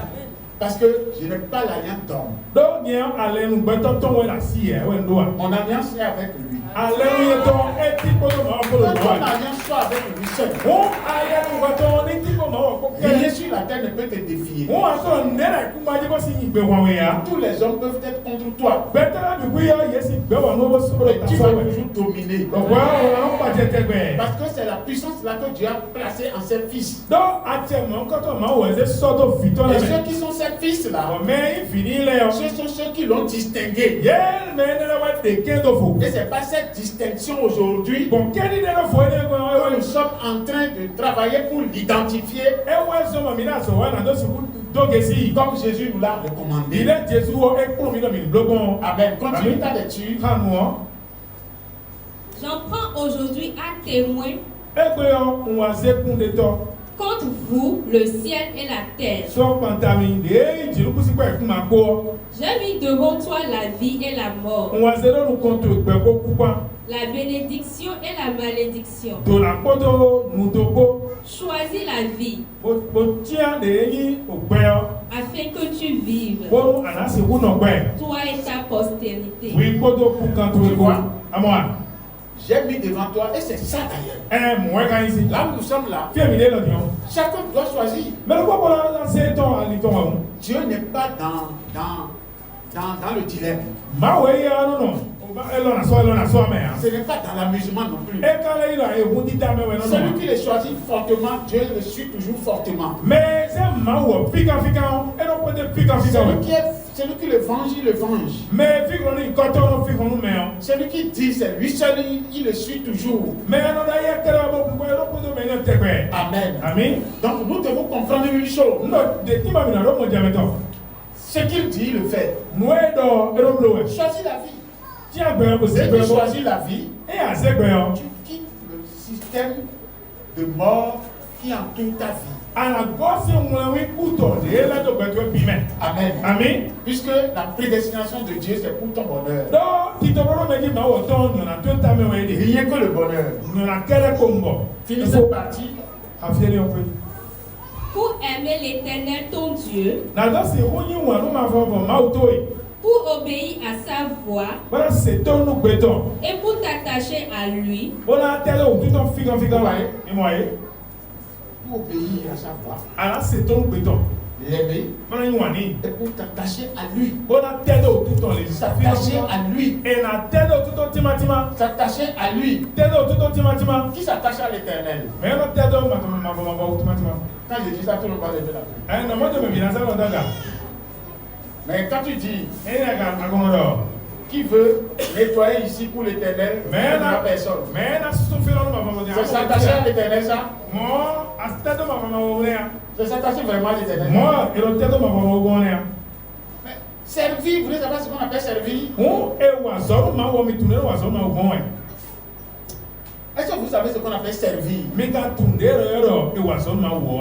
Parce que je n'ai pas l'alliance d'homme. Dɔw nyɛ alɛ nu gbɛtɔ tɔn wɛ la si yɛ wɛ ndo wa. Mon alliance est avec lui. Alɛ nu yɛ tɔn eti kpɔtɔ ma wɔ Que kpɔtɔ ton wa. alliance soit avec lui seul. Mo ayɛ nu gbɛtɔ ni ti ko ma wɔ kpɔ Lié kɛlɛ. sur la terre ne peut te défier. Wọ́n wá sọ ndẹ́rẹ̀ kú máa jẹ́ bọ́ sí ìgbé wọn wẹ̀ yá. Tous les hommes peuvent être contre toi. Bẹ́tẹ́rẹ́ bí wíyá yẹ sí gbé wọn lọ́wọ́ sọ́dọ̀ Mais tu tàṣà vas wẹ̀. toujours dominer. Ọ̀pọ̀ àwọn pàjẹ́ tẹ́gbẹ̀. Parce que c'est la puissance là que Dieu a placée en ses fils. Dọ́ àtẹ̀mọ́ kọ́tọ̀ máa wọ̀ ẹ́ sọ́dọ̀ fìtọ́ Et lẹ́mẹ̀. ceux qui sont ses fils là, Ọ̀mẹ́ ìfìní ilẹ̀ ọ. ce sont ceux qui l'ont distingué. Yẹ́n mẹ́ẹ́dẹ́rẹ́ wá dé kéńtò fò. Et c'est pas cette distinction aujourd'hui Bọ̀n kẹ́ni dẹ́rẹ́ fọ ẹ́ que nous sommes en train de travailler pour l'identifier Ewa sọmọ mi náà sọ̀rọ̀ náà lọ́sùn dóge sí i. comme Jésus nous l'a recommandé. Ilé Jésù wọ ekúrò mi náà mi lógún. Amen. Continue ta lecture. Kánú ọ. J'en prends aujourd'hui à témoin Ẹgbẹ́ ọ ń wá sékún lé tọ́. contre vous le ciel et la terre. Sọ pàǹtàmì lè jìrúkú sí pẹ̀ kún máa kó ọ. J'ai mis devant toi la vie et la mort, Ń wá sé lọ́rùn kan tó ìpẹ́ kó kúpa. la bénédiction et la malédiction. Tòlà kpọ́tò nùdókó. Choisis la vie Mo tíya lè yí òpẹ́ ọ. afin que tu vives, Wọ́n àlásìkú nà gbẹ́. toi et ta postérité. Wí kpọ́tò kú kan tó ikú. Àmọ́ à. J'ai mis devant toi, et c'est ça d'ailleurs. Mọ̀ ẹ́ ká yín sí. Là où nous sommes là, Fíẹ̀mí lé lọ́dún yọ. chacun doit choisir. Mẹ́rin kọ́kọ́ la ṣe tán àlìtọ́ wa mú. Dieu n'est pas dans le dilemme. Máa wẹ̀ yí ara nínú. Ẹlọ́nà sọ àmẹ́ yà. Ce n'est pas dans l'amusement non plus. Et quand il a eu dit à mes Celui qui le choisit fortement, Dieu le suit toujours fortement. mais c'est maou, fika, et non peut-être fika. Celui qui le venge, il le venge. Mais fika, on est content, fika, nous mais. Celui qui dit c'est lui seul, il le suit toujours. Mais on a d'ailleurs que la bonne pour le mener tes pères. Amen. Amen. Donc nous devons comprendre une chose. Non, des petits mamans, non, mon diamètre. Ce qu'il dit, il le fait. Nous aidons, et non, nous. Choisis la vie. Tiens, ben, vous Dès que tu choisis la vie, et à ce ben, tu quittes le système de mort qui entoure ta vie. à la gosse, on a eu couteau, et là, tu peux te Amen. Amen. Puisque la prédestination de Dieu, c'est pour ton bonheur. Donc, tu te me dis, ma autant, on a tout à me aider. Rien que le bonheur. On a quel combo. Finis cette partie. Affaire un peu. Pour aimer l'Éternel ton Dieu, Là, c'est où nous avons ma femme, ma auto. pour obéir à sa voix Voilà, c'est ton nous béton. et pour t'attacher à lui, Voilà, tel ou tout en figant, et moi, Pour obéir à sa voix. alors c'est ton béton. L'aimer. Voilà, nous avons. Et pour t'attacher à lui. Voilà, tel ou tout en les S'attacher à lui. et la tel ou tout en timatima. S'attacher à lui. Tel ou tout en timatima. Qui s'attache à l'éternel? Mais la tel ou ma timatima. Quand je dis ça, tout le monde va lever la main. Un homme de me vient à ça, on a Mais quand tu dis et la gomme qui veut nettoyer ici pour l'éternel, mais la la personne. mais la souffle ma femme. C'est s'attacher à l'éternel, ça? Moi, à ce stade, ma femme, C'est s'attacher vraiment à l'éternel. moi, et le tête de ma femme, Mais servir, vous voulez savoir ce qu'on appelle servir? on est oiseau, ma ou mi tourner oiseau, ma ou bon. Est-ce que vous savez ce qu'on appelle servir? Mais quand tourner, et oiseau, ma ou.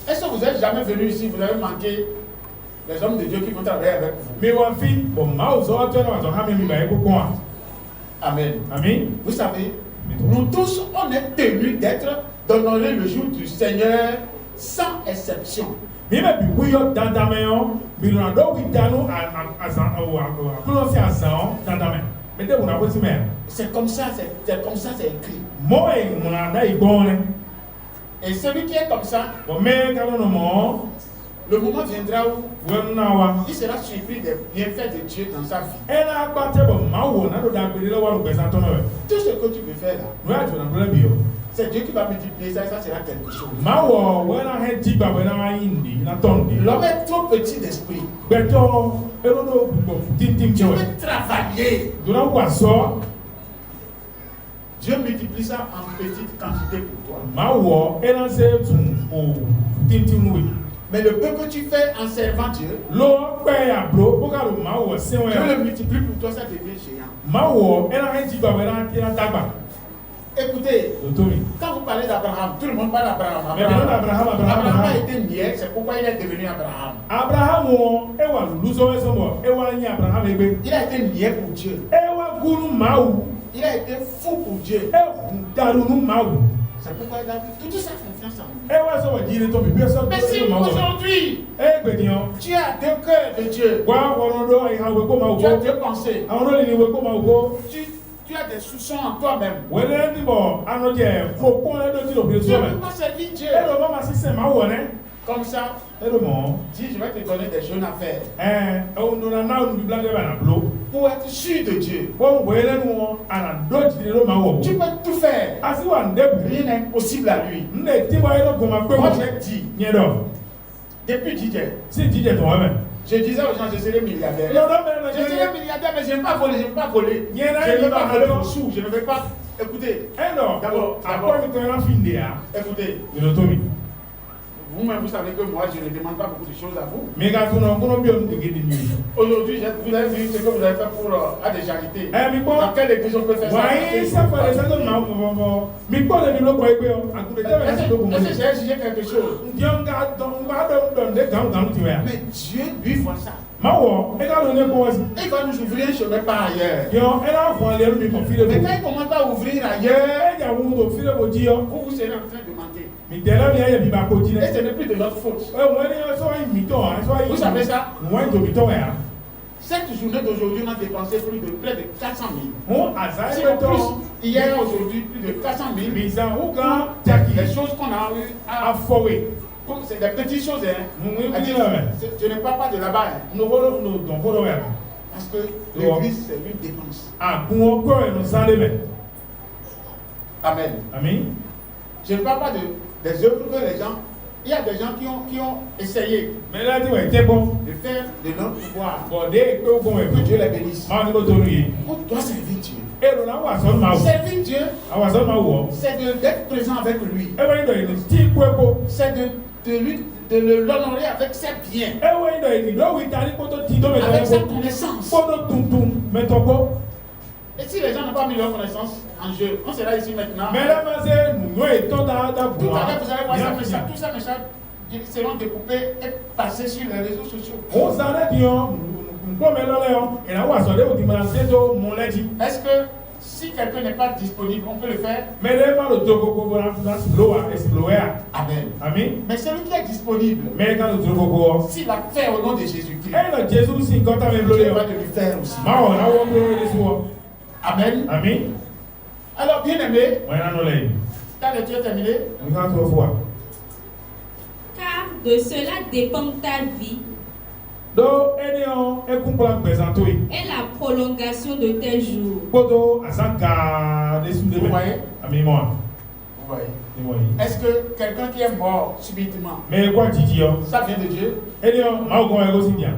Est-ce que vous n'êtes jamais venu ici, vous avez manqué les hommes de Dieu qui vont travailler avec vous? Mais wa fi, bon, ma ou zo, tu as mis ma ego. Amen. Amen. Vous savez, nous tous, on est tenus d'être d'honorer le jour du Seigneur sans exception. Mais même si vous êtes dans ta main, mais nous avons dit à nous à prononcer à Zan dans ta main. Mettez vous n'avez pas main. C'est comme ça, c'est écrit. Moi et mon anda est bon. Et celui qui est comme ça, Bon, mais quand on a le moment viendra où mort, il sera surpris des bienfaits de Dieu dans sa vie. elle a battu bon, ma ou on a le d'appeler le roi le président. Tout ce que tu veux faire là, Nous avons un bio. c'est Dieu qui va multiplier ça, et ça sera quelque chose. Ma ou on a un petit babé dans la Indi, dans ton dit. L'homme est trop petit d'esprit. Béton, et on a Tu tim. veux travailler. Nous avons quoi ça? Dieu multiplie ça en petite quantité pour toi. Ma ou elle a c'est au tim oui. Mais le peu que tu fais en servant Dieu, L'eau paye à bro, pourquoi le ma ou c'est Dieu un le multiplie pour toi, ça devient géant. ma ou elle a un petit babé dans la tabac. Écoutez, Automi. quand vous parlez d'Abraham, tout le monde parle d'Abraham. Mais bien Abraham a été niais, c'est pourquoi il est devenu Abraham. Abraham e wa luzo e somo e wa ni Abraham egbe. Il a été niais pour Dieu. E wa gunu maou. Il a été fou pour Dieu. E daru nu maou. C'est pourquoi il a toute sa confiance en lui. E wa so wa dire to bi person. Mais si aujourd'hui, e gbe dion. tu as deux cœurs de Dieu, Wa worondo e ha we ko maou tu as ko. deux pensées, Awon le ni we ko maou ko. tu as des soupçons en toi-même. Wele ndi bo anoje fo pon le do ti lo bi Tu so ne me. peux pas servir Dieu. E lo mama si se maou ne. Comme ça, Et le monde. dis, je vais te donner des jeunes à faire. On a un Bible de Banablo. Pour être sûr de Dieu. Bon, vous voyez, nous, à d'autres, Tu peux tout faire. Asi wa ndebu. Rien n'est impossible à lui. Ne tiba eno goma pe Moi, mo. je dis, Nyedo. depuis DJ, Si DJ to même. je disais aux gens, je serai milliardaire. Yo do me Je serai milliardaire, mais je n'aime pas voler, je n'aime pas voler. N'y en a Je ne rien veux pas dans voler le mon sou, je ne veux pas. Écoutez, Eno. D'abord, Après mi to ena fin de ya. écoutez, Yo to mi. vous-même, vous savez que moi, je ne demande pas beaucoup de choses à vous. Me ga to no kono bi on de gidi mi. Aujourd'hui, vous avez vu ce que vous avez fait pour à des charités. Mi bo. Dans quelle église on peut faire ça? Wai sa fa le sa to ma mo. Mi po le mi lo ko egbe o. Akude te me na do ko mo. Est-ce que j'ai exigé quelque chose? Ndion ga don ba do de gam ti wa. Mais Dieu lui voit ça. Ma wo, e ga lo ne ko wasi. Il va nous ouvrir un chemin par ailleurs. Yo, e la fo le mi ko fi le Mais bo. quand il commence à ouvrir ailleurs, E ya wo do fi le bo ji yo. vous serez en train de mentir. Mi de la mi ya bi ba ko ji Et ne. ce n'est plus de notre faute. Mo ni so yi mi to, so yi. Vous savez ça? Mo do mi to ya. Cette journée d'aujourd'hui, on a dépensé plus de près de 400 000. Mo azai Si be en plus, to. hier, aujourd'hui, plus de 400 000. Mi za u ga jaki. Les choses qu'on a eues A à fowe. c'est des petites choses, hein. Nous, oui, Elle dit, oui, oui. je ne parle pas de là-bas, hein. No holo no don holo ya. Parce que l'église, c'est une dépense. Ah, kun ko e no sale me. Amen. Amen. Je ne parle pas des œuvres que les gens. Il y a des gens qui ont essayé Mais là tu es bon. de faire de leur pouvoir. Bon de ko bon e Que Dieu les bénisse. Ma ni ko to nuye. On doit servir Dieu. E lo na wa so ma wo. Servir Dieu, Awa so ma wo. c'est d'être présent avec lui. E wa ndo ni ti ko ko. C'est de l'honorer avec ses biens, E wa ndo ni do wi tani ko to ti do me avec sa ko. connaissance. Ko do tum tum me to ko. Et si les gens n'ont pas mis leur connaissance en jeu, on sera ici maintenant. Mais là ma se no e to da Tout bo. à l'heure, vous allez voir ça, mais ça, tous ces messages ils seront découpés et passés sur les réseaux sociaux. O sa le di o. Ko me lo le o. E na wa so de o di ma se to mo le ji. Est-ce que si quelqu'un n'est pas disponible, on peut le faire? Mais le ma lo to ko ko na slower explorer. Amen. Amen. Mais celui qui est disponible, Mais quand tu ko ko. s'il a fait au nom de Jésus-Christ, E lo Jesus si ko ta me lo Dieu le va o. le lui faire aussi. Ma o na wo ko le so. Amen. Amen. Alors, bien aimé, Wa na no le. ta lecture est terminée. Ni ka to fo. Car de cela dépend ta vie Do eni o e kun pla présento yi. et la prolongation de tes jours. Kodo asaka de sou de Vous me. voyez? Ami moi. Vous voyez. Ni moi. Est-ce que quelqu'un qui est mort subitement, Mais quoi Didi yo? ça vient de Dieu? Eni o ma o ko e go si dia.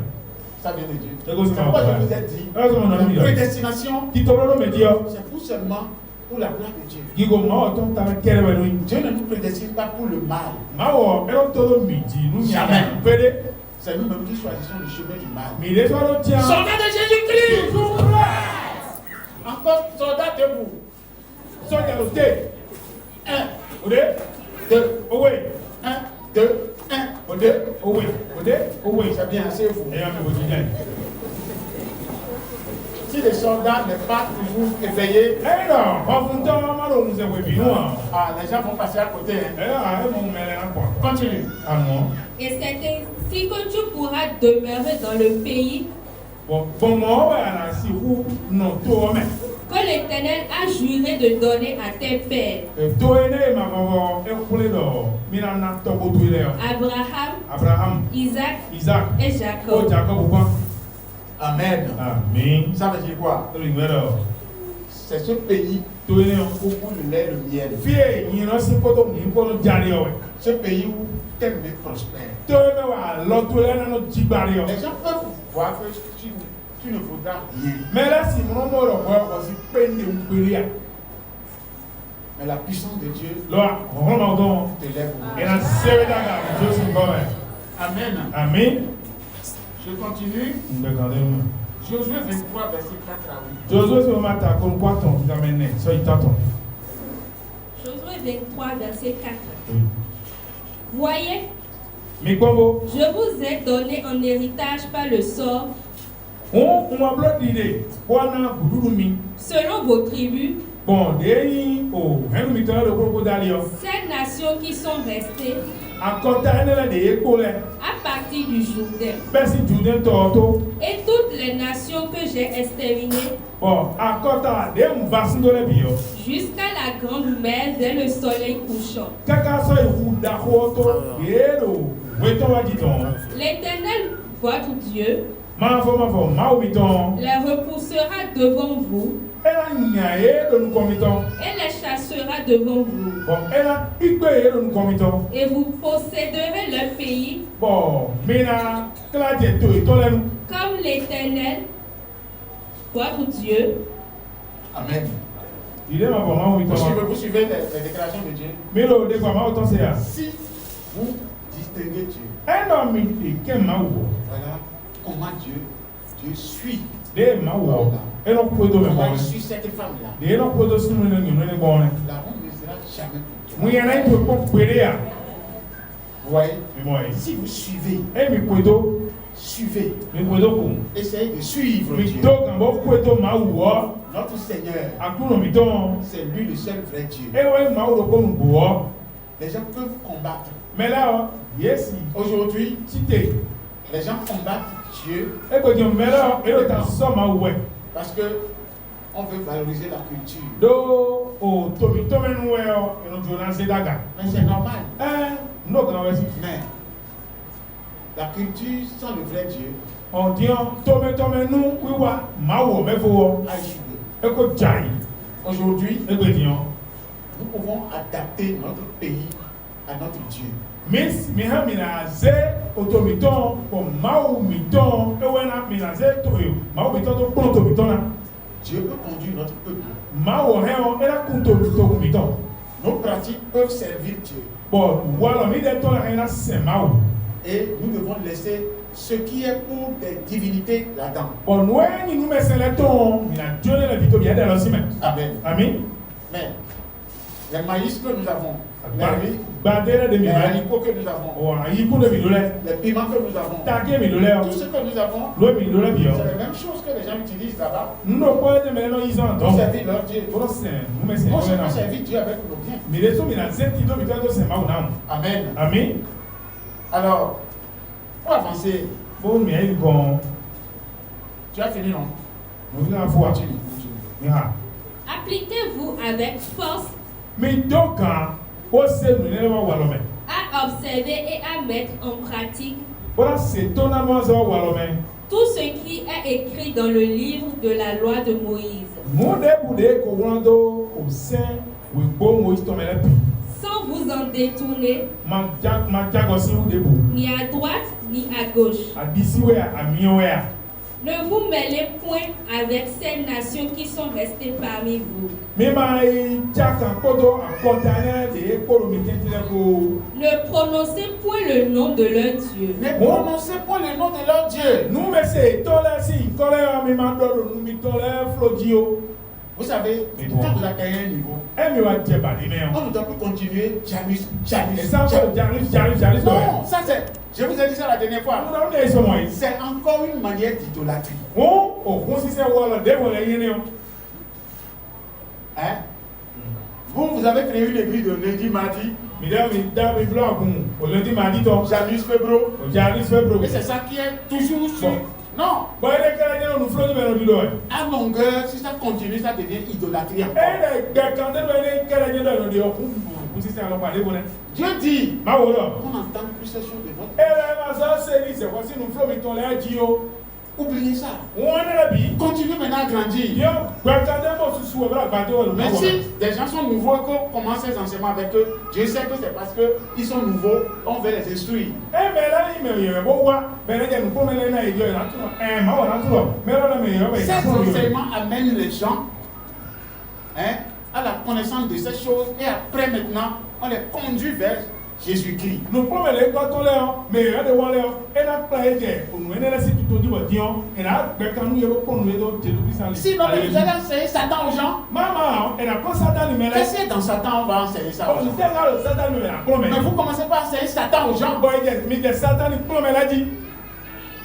Ça vient de Dieu. E go si C'est ma. pourquoi je vous ai dit, E so mo na mi la lo. prédestination, Ki to lo me di yo. c'est tout seulement pour la gloire de Dieu. Ki go ma o to ta kere we no yi. Dieu ne nous prédestine pas pour le mal. Ma o e lo to lo mi di nu mi. Jamais. Pede. C'est nous-mêmes qui choisissons le chemin du mal. Mi le so lo tia. Soldat de Jésus-Christ! Encore soldat debout. So ya lo te. 1, Ode. 2, Owe. 1, 2, 1, Ode. Owe. Ode. Owe. C'est bien, asseyez-vous. E ya me bo di den. Si le soldat n'est pas toujours éveillé, E no, ba fun to ma lo mu se we bi nu a. les gens vont passer à côté. Hein. E a e mo me le na kwa. Continue. Amo. Et c'est ainsi que tu pourras demeurer dans le pays Bon, mo wa na si hu no to me. que l'Éternel a juré de donner à tes pères, To ene ma bo e kule do. Mi na na to bo tu ile o. Abraham, Abraham, Isaac Isaac, et o Jacob. Jacob quoi? Amen. Amen. Ça veut dire quoi? To ingero. C'est ce pays To ene o. où le lait et le miel. Fie yin no si ko to ni ko no jari o. Ce pays où t'aimes et prospère. To me wa lo to le na no jigbari o. Les gens peuvent voir que tu ne voudras rien. Me la si mo mo ro ko si pe ni un pere a. Mais la puissance de Dieu Lo a, o ma do. te lève. E na se da ga Joseph go me. Amen. Amen. Je continue. Mbe kan de mu. Josué 23, verset 4 à 8. Josué se ma ta ko kwa ton ki ka menne. So itaton. Josué 23, verset 4. Oui. Voyez, Mi kombo. je vous ai donné en héritage par le sort, On wa blo dide. Wana buduru mi. selon vos tribus, Bon, de o henu mi tana de ko dali o. ces nations qui sont restées Akota ene la de ko le. à partir du Jourdain, Besi juden to. et toutes les nations que j'ai exterminées Bon, akota de mu vasindo le bi o. jusqu'à la grande mer vers le soleil couchant. Kaka so ihu da ko to. Ero. We L'Éternel, votre Dieu, les les repoussera devant vous et les chassera devant vous. Et vous posséderez le pays comme l'Éternel, votre Dieu. Amen. Vous suivez les déclarations de Dieu. Si vous distinguez Dieu, voilà comment Dieu suit. Comment il suit cette femme-là. La honte ne sera jamais pour toi. Vous voyez? Si vous suivez, essayez de suivre Dieu. Notre Seigneur, c'est lui le seul vrai Dieu. Les gens peuvent combattre. Mais là, Aujourd'hui, les gens combattent Dieu parce que on veut valoriser la culture. Mais c'est normal. Mais la culture sans le vrai Dieu a échoué. Aujourd'hui, nous pouvons adapter notre pays à notre Dieu. Dieu peut conduire notre peuple. Nos pratiques peuvent servir Dieu. Et nous devons laisser ce qui est pour des divinités là-dedans. Amen. Mais les maïs que nous avons, les haricots que nous avons, les piments que nous avons, tout ce que nous avons, c'est la même chose que les gens utilisent là-bas pour servir leur Dieu. On peut servir Dieu avec nos biens. Amen. Alors, pour avancer, tu as fini, non? Appliquez-vous avec force à observer et à mettre en pratique tout ce qui est écrit dans le livre de la loi de Moïse, sans vous en détourner ni à droite ni à gauche. Ne vous mêlez point avec ces nations qui sont restées parmi vous. Ne prononcez point le nom de leur Dieu. Ne prononcez point le nom de leur Dieu. Vous savez, quand vous atteignez un niveau, on ne doit plus continuer Janus. Non, ça c'est, je vous ai dit ça la dernière fois. C'est encore une manière d'idolâtrie. Hein? Vous avez créé une église de lundi, mardi. Janus Febro. Et c'est ça qui est toujours sur. Non. À longueur, si ça continue, ça devient idolâtrie encore. Dieu dit, on n'entend plus ces choses de votre. Oubliez ça. Continuez maintenant à grandir. Mais si des gens sont nouveaux et qu'on commence ces enseignements avec eux, Dieu sait que c'est parce qu'ils sont nouveaux, on veut les instruire. Ces enseignements amènent les gens à la connaissance de ces choses et après maintenant, on les conduit vers Jésus-Christ. Sinon, vous allez enseigner Satan aux gens. Qu'est-ce que dans Satan on va enseigner ça aux gens? Mais vous commencez par enseigner Satan aux gens.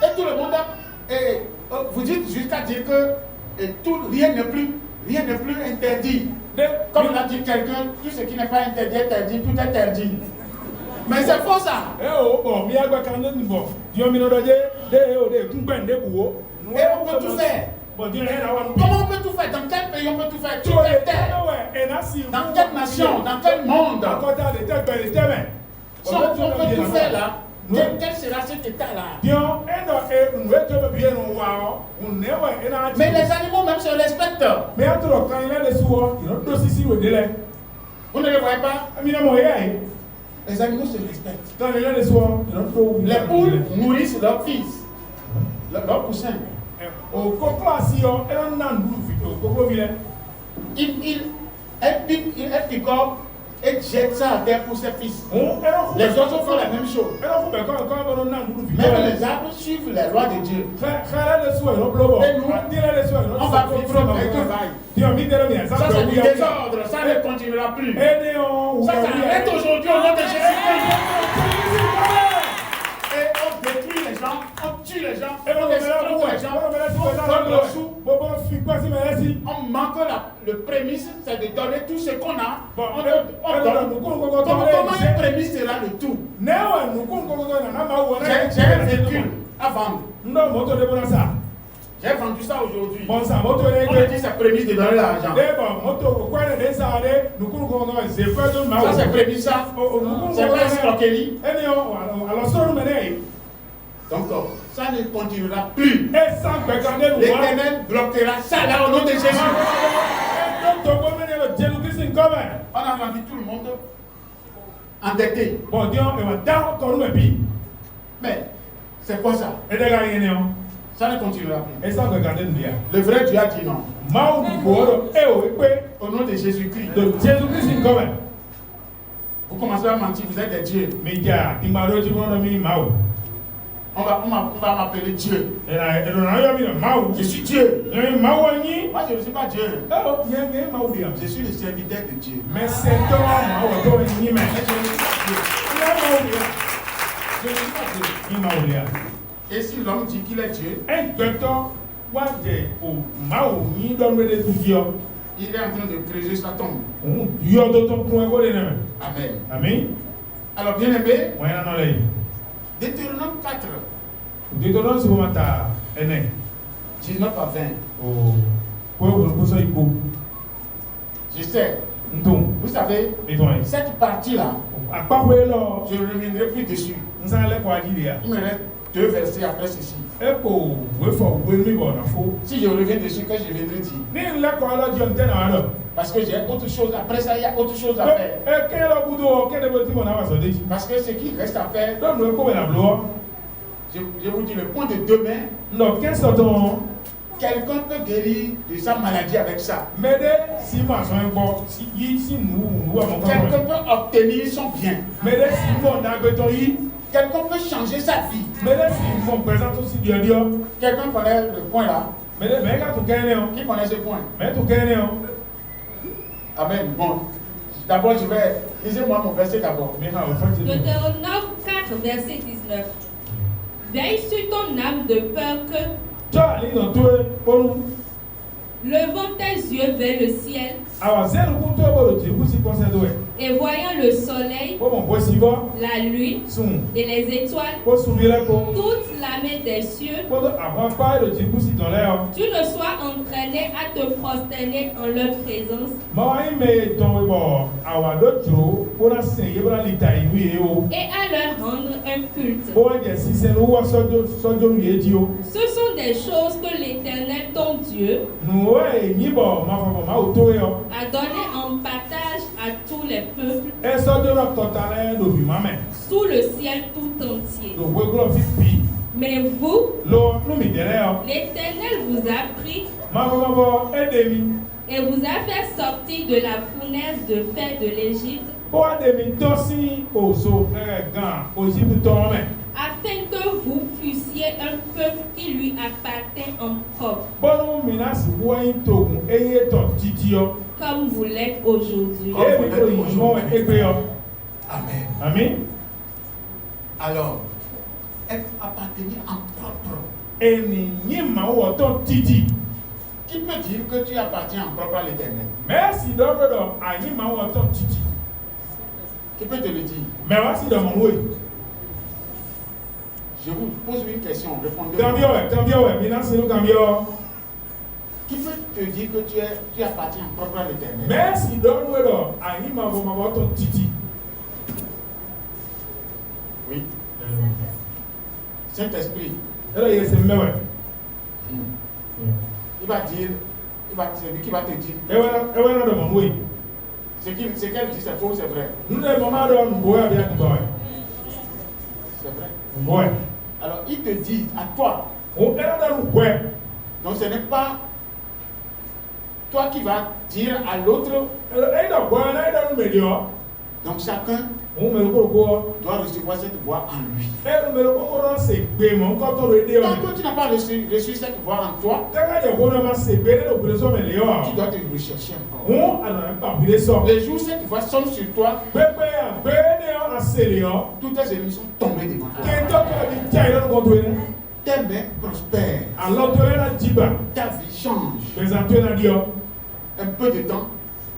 Et tout le monde vous dites jusqu'à dire que rien n'est plus interdit. Comme l'a dit quelqu'un, tout ce qui n'est pas interdit est interdit, tout est interdit. Mais c'est faux ça. Et on peut tout faire. Comment on peut tout faire? Dans quel pays on peut tout faire? Tout est terre. Dans quelle nation? Dans quel monde? Si on peut tout faire là, Quel sera cet état-là? Mais les animaux même se respectent. Vous ne les voyez pas? Les animaux se respectent. Les poules nourrissent leurs fils, leurs poussins. Elle picore et jette ça à terre pour ses fils. Les autres font la même chose. Même les arbres suivent les lois de Dieu. Et nous, on va vivre avec le bail. Ça c'est du désordre, ça ne continuera plus. Ça s'arrête aujourd'hui au nom de Jésus-Christ. Et on détruit les gens, on tue les gens, on exploite les gens, on vole leurs sous. On manque le prémisse, c'est de donner tout ce qu'on a. On donne. Comment une prémisse sera le tout? J'ai un véhicule à vendre. J'ai vendu ça aujourd'hui. On me dit c'est prémisse de donner l'argent. Ça c'est prémisse ça. C'est pas escroquerie. Donc ça ne continuera plus. L'Éternel bloquera ça là au nom de Jésus. On a vendu tout le monde endetté. Mais c'est quoi ça? Ça ne continuera plus. Le vrai Dieu a dit non. Au nom de Jésus-Christ. Vous commencez à mentir, vous êtes des dieux. On va m'appeler Dieu. Je suis Dieu. Moi, je ne suis pas Dieu. Je suis le serviteur de Dieu. Mais c'est toi, je ne suis pas Dieu. Et si l'homme dit qu'il est Dieu, il est en train de creuser sa tombe. Amen. Alors, bien aimé, Deutéronome 4, 19 à 20. Je sais, vous savez, cette partie-là, je ne reviendrai plus dessus. Il me reste 2 versets après ceci. Si je reviens dessus, que je viendrai dire. Parce que j'ai autre chose. Après ça, il y a autre chose à faire. Parce que ce qui reste à faire, je vous dis le point de demain. Quelqu'un peut guérir de sa maladie avec ça. Quelqu'un peut obtenir son bien. Quelqu'un peut changer sa vie. Quelqu'un connaît le point là. Qui connaît ce point? Amen. Bon. D'abord, je vais. Lisez-moi mon verset d'abord. Deutéronome 4, verset 19. Veille sur ton âme de peur que, levant tes yeux vers le ciel, et voyant le soleil, la lune et les étoiles, toute l'armée des cieux, tu ne sois entraîné à te prosterner en leur présence et à leur rendre un culte. Ce sont des choses que l'Éternel ton Dieu a donné en partage à tous les peuples sous le ciel tout entier. Mais vous, l'Éternel vous a pris et vous a fait sortir de la fournaise de fer de l'Égypte, afin que vous fussiez un peuple qui lui appartient en propre, comme vous l'êtes aujourd'hui. Amen. Alors, être appartenir en propre. Qui peut dire que tu appartiens en propre à l'Éternel? Qui peut te le dire? Je vous pose une question, répondez. Qui peut te dire que tu appartiens en propre à l'Éternel? Oui. Saint-Esprit, Ela yɛ sɛ mɛwɛ. il va dire, c'est lui qui va te dire. Ɛwɛ na dɔ mɔmu yi. C'est qu'elle dit c'est faux, c'est vrai. Nu de mɔma dɔ nbɔya bi a ti bɔ C'est vrai. yɛ. Nbɔya. Alors il te dit à toi. O ɛna da nu bɔya. Donc ce n'est pas toi qui vas dire à l'autre. Ɛyi da bɔya na ɛyi da nu mɛ di yɔ. Donc chacun O mɛ ko ko. doit recevoir cette voix en lui. Ɛnu mɛ ko ko dɔn se gbe mɔ nkɔ tɔ do ede Tant yɔ. que tu n'as pas reçu cette voix en toi, Tɛgɛ de ko dɔ ma se gbe ne do gbele sɔ mɛ le tu yɔ. dois te rechercher encore. O ana ba gbele sɔ. Les jours où cette voix sonne sur toi, Gbɛgbɛ ya gbe ne yɔ a se le yɔ. tous tes ennemis sont tombés devant toi. Kentɔ kɛ di dza yi lɛ kɔ to yi nɛ. Tes mains prospèrent. Alɔ to yɛ na dziba. Ta vie change. Gbɛzã to yɛ na di yɔ. Un peu de temps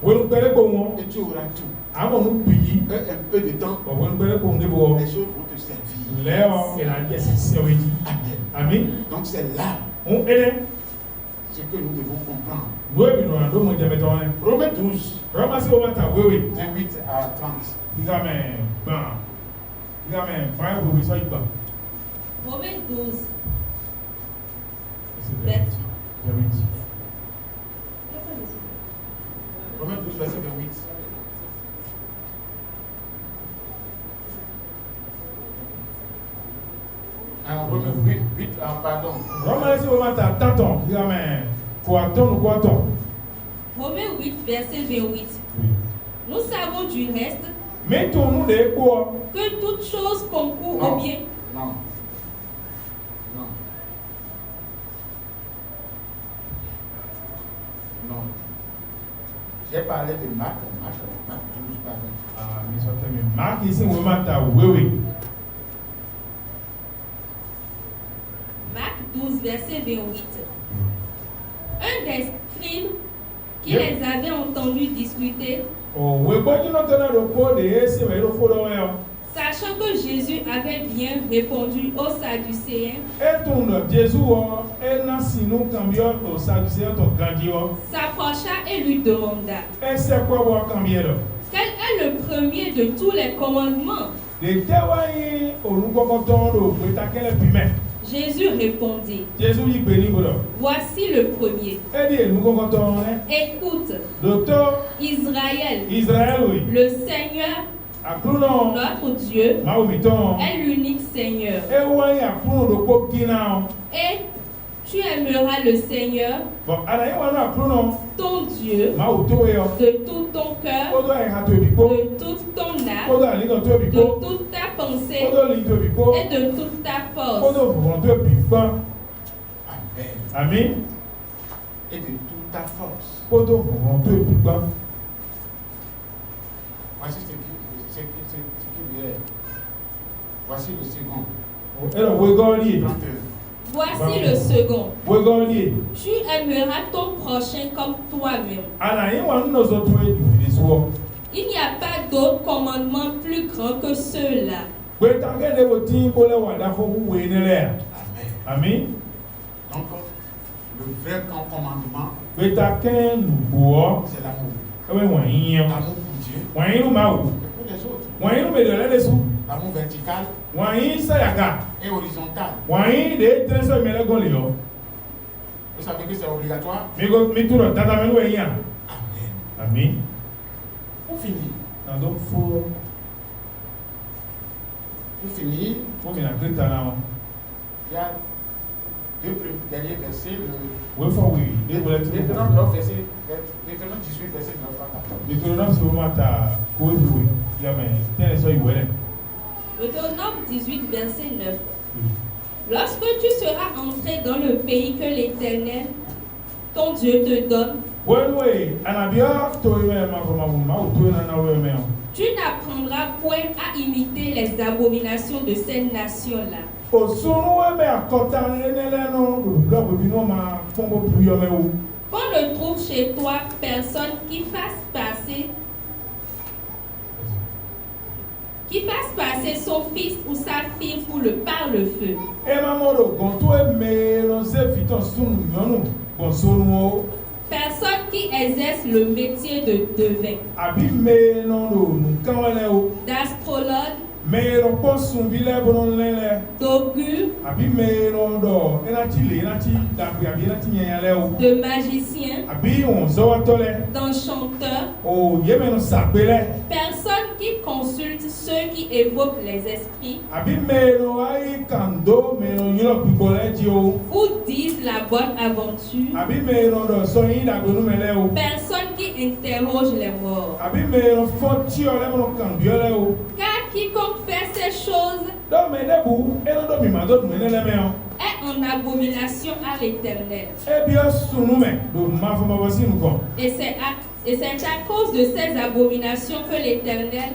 Wɛlu gbɛlɛ ko ŋɔ. et tu auras tout. Amɔ nu biyi. Et un peu de temps, Bɔn wɛlu gbɛlɛ ko ŋu de bɔ. les choses vont te servir. Lɛ yɔ yɛlɛ adi ɛsɛ sɛ o yi di. Amen. Ami. Donc c'est là O ɛnɛ. ce que nous devons comprendre. N'o bi nɔ do mo jɛmɛ tɔn nɛ. Romains 12, Rɔmasi o ma ta wewe. de 8 à 30. I ka mɛ gbãn. I ka mɛ faya ko bi sɔ i gbãn. Romains 12, Verset 28. Romains 12, verset 28. Romains 8, pardon. Rɔmasi o ma ta tatɔn. I ka mɛ ko a tɔn nu ko a tɔn. Romains 8, verset 28. Nous savons du reste Mi tun nu de kpɔ. que toute chose concourt Non. au bien. Non. Non. Non. J'ai parlé de Marc 12, pardon. Ah, mi sɔ tɛ mi. Maa k'i sin o ma ta wewe. Marc 12, verset 28. Un des scribes qui Yep. les avait entendus discuter, O we gbɔdzinɔ tɛ na do ko de ye se mɛ do ko dɔ yɔ. sachant que Jésus avait bien répondu aux Sadducéens, E tun dɔ Jesu wɔ ena sinu kan bi yɔ o saduseyɛ tɔ gandi wɔ. s'approcha et lui demanda, Ɛsɛ kɔ wɔ kan bi yɛ dɔ. quel est le premier de tous les commandements? De tɛ wa yi olukɔkɔtɔn do gbeta kɛlɛ bimɛ. Jésus répondit, Jesu yi gbe ni bolo. voici le premier. E di olukɔkɔtɔn rɛ. Écoute, Docteur Israël, Israël oui. le Seigneur, Akunɔ notre Dieu, mawu mi tɔn. est l'unique Seigneur. E wa yi akunɔ do ko gina o. Et tu aimeras le Seigneur, Bɔn ala yi wa no akunɔ. ton Dieu, Mawu to yɔ. de tout ton cœur, Kodo ayi ha to bi ko. de toute ton âme, Kodo aligɔ to bi de ko. toute ta pensée Kodo li to bi ko. et de toute ta force. Kodo vɔn to bi gbɔ. Amen. Ami. Et de toute ta force. Kodo vɔn to bi gbɔ. Voici ce qui est. Voici le second. Ɛlɔ wegɔli ye. 31. Voici le second. Wegɔli ye. Tu aimeras ton prochain comme toi-même. Ala yi wa nunɔ zɔ to ye dufili soɔ. Il n'y a pas d'autre commandement plus grand que ceux-là. Gbɛtakɛ de ko ti ko lɛ wa da fɔ ko wei ne lɛ ya. Amen. Ami. Donc, le vrai commandement, Gbɛtakɛ nugbɔ. c'est l'amour. Ɛbɛ wɔnyi yɛ. L'amour pour Dieu Wɔnyi nu ma wo. et pour les autres. Wɔnyi nu bɛ lɛ de su. L'amour vertical Wɔnyi sɛyaga. et horizontal. Wɔnyi de tɛnsɛ mɛlɛ gɔn le yɔ. Vous savez que c'est obligatoire? Mi ko mi tu dɔ tatamɛ nu yɛ yan. Amen. Ami. Pour finir, Nado fo. pour finir, Fo mi na gbe ta na wɔn. il y a deux derniers versets. Wo fɔ wi. De wɛlɛ ti ko. Deutéronome 9, verset 18, verset 9 à 14. Deutéronome si o ma ta ko ebi wi. Yamɛ tɛnɛ sɔ yi wɛlɛ. Deutéronome 18, verset 9. Lorsque tu seras entré dans le pays que l'Éternel, ton Dieu, te donne, Wɛluwe anabiya to yi mɛ ma fɔ ma fɔ ma o to yi na na wɛ mɛ o. tu n'apprendras point à imiter les abominations de cette nation-là. O sunu wɛ mɛ akɔta ne lɛ nɔ lɔbɔ bi n'o ma kpɔnbɔ bu yɔ mɛ o. Qu'on ne trouve chez toi personne qui fasse passer son fils ou sa fille par le feu. E ma mɔ do gɔn to ye mɛ lɔnse fitɔ sunu nyɔnu gɔn sunu o. Personne qui exerce le métier de devin, A bi mɛ nɔ do nukan wɛlɛ o. d'astrologue, mais on pense son village bon lele d'augures, abi mais on do enati le enati da ku abi enati nyale o de magiciens, abi on zo atole d'enchanteurs, o yeme no sapele personnes qui consultent ceux qui évoquent les esprits abi mais no ai kando mais no yilo pibole di o ou disent la bonne aventure, abi mais no do so yin da gonu mele o personnes qui interrogent les morts. abi mais no foti o le mo kan biole o Car quiconque fait ces choses do me debu eno do mi ma do me le me o est en abomination à l'Éternel. e bi o sunu me do ma fo ma bosi nko Et c'est à cause de ces abominations que l'Éternel,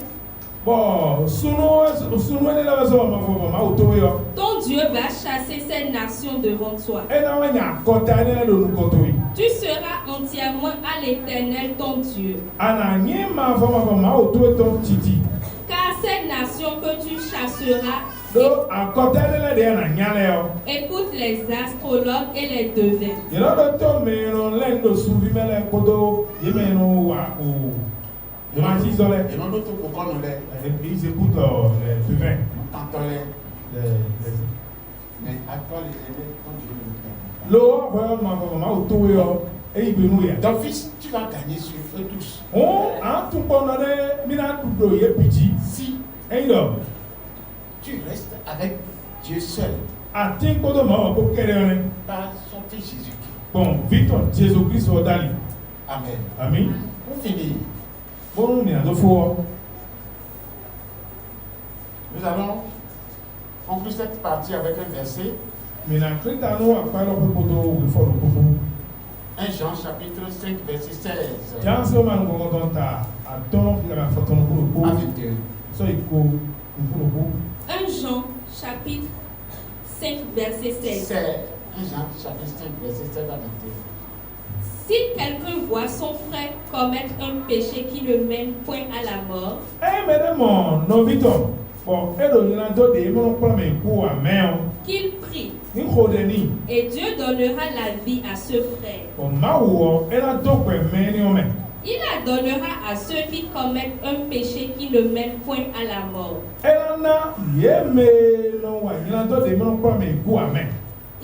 bon sunu ne la so ma fo ma o to yo ton Dieu, va chasser ces nations devant toi. e na wa nya kota ne do nu koto yi Tu seras entièrement à l'Éternel, ton Dieu. ana nyi ma fo ma o to to titi Car ces nations que tu chasseras, do akota ne de na nya le o écoute les astrologues et les devins. you know do to me no le do su bi mele kodo ye me no wa o ma si zo le Et non d'autres pour qu'on les ils écoutent les devins quand on les. Mais à quoi les aider quand Dieu nous fait. lo wa ma o to yo e ibe nu ya Ton fils, tu vas gagner sur eux tous. o a tu bono de mina du do ye piti Si e do tu restes avec Dieu seul, a tin kodo ma o ko kere ne par son fils Jésus-Christ. bon victor Jesus Christ o dali Amen. amen Pour finir, bon ni ado fo nous allons conclure cette partie avec un verset. mina krita no apa lo ko kodo we fo lo ko 1 Jean chapitre 5 verset 16 jan so man ko don ta aton ki la foto no ko à ko 21. so iko ko 1 Jean chapitre 5 verset 16. C'est 1 Jean chapitre 5 verset 16 à 21. Si quelqu'un voit son frère commettre un péché qui ne mène point à la mort, e me de mo no victor bon e do ni na do de mo ko me ko a me o qu'il prie, ni ko de ni et Dieu donnera la vie à ce frère. bon ma wo e na do pe me ni o me Il la donnera à ceux qui commettent un péché qui ne mène point à la mort. e na ye me no wa ni na do de mo ko me ko a me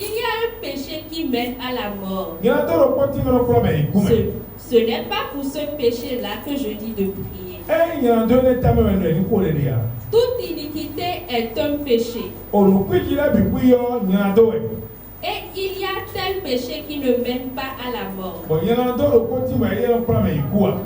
Il y a un péché qui mène à la mort. ni na do ro ko ti mo ko me ko me Ce n'est pas pour ce péché-là que je dis de prier. e ni na do ne ta me ni ko le dia Toute iniquité est un péché. o lu ku ji la bi ku yo ni na do e Et il y a tel péché qui ne mène pas à la mort. bon ni na do ro ko ti ma ye ko me ko a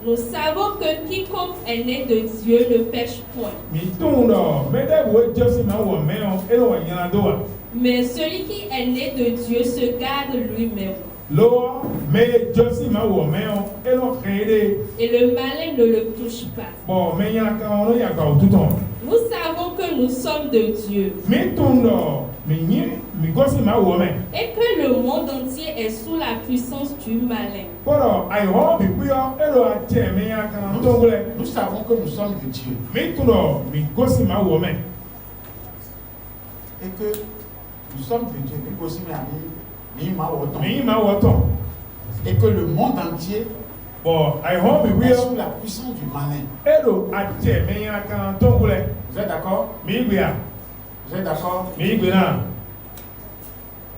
Nous savons que quiconque est né de Dieu ne pêche point. mi tun do me de wo josi ma wo me o e no wa ni na do a Mais celui qui est né de Dieu se garde lui-même. lo me josi ma wo me o e no khere Et le malin ne le touche pas. bon me nya ka no ya ka o tuton Nous savons que nous sommes de Dieu mi tun do mi gosi ma wo me et que le monde entier est sous la puissance du malin. koro ai ho bi ku yo e lo a che me nya ka no to gule Nous savons que nous sommes de Dieu mi tun do mi gosi ma wo me et que nous sommes de Dieu. Mais aussi, mi ma wo ton et que le monde entier bon ai ho bi ku est yo sous la puissance du malin. e lo a che me nya ka no to gule Vous êtes d'accord? mi gbe a Vous êtes d'accord? mi gbe na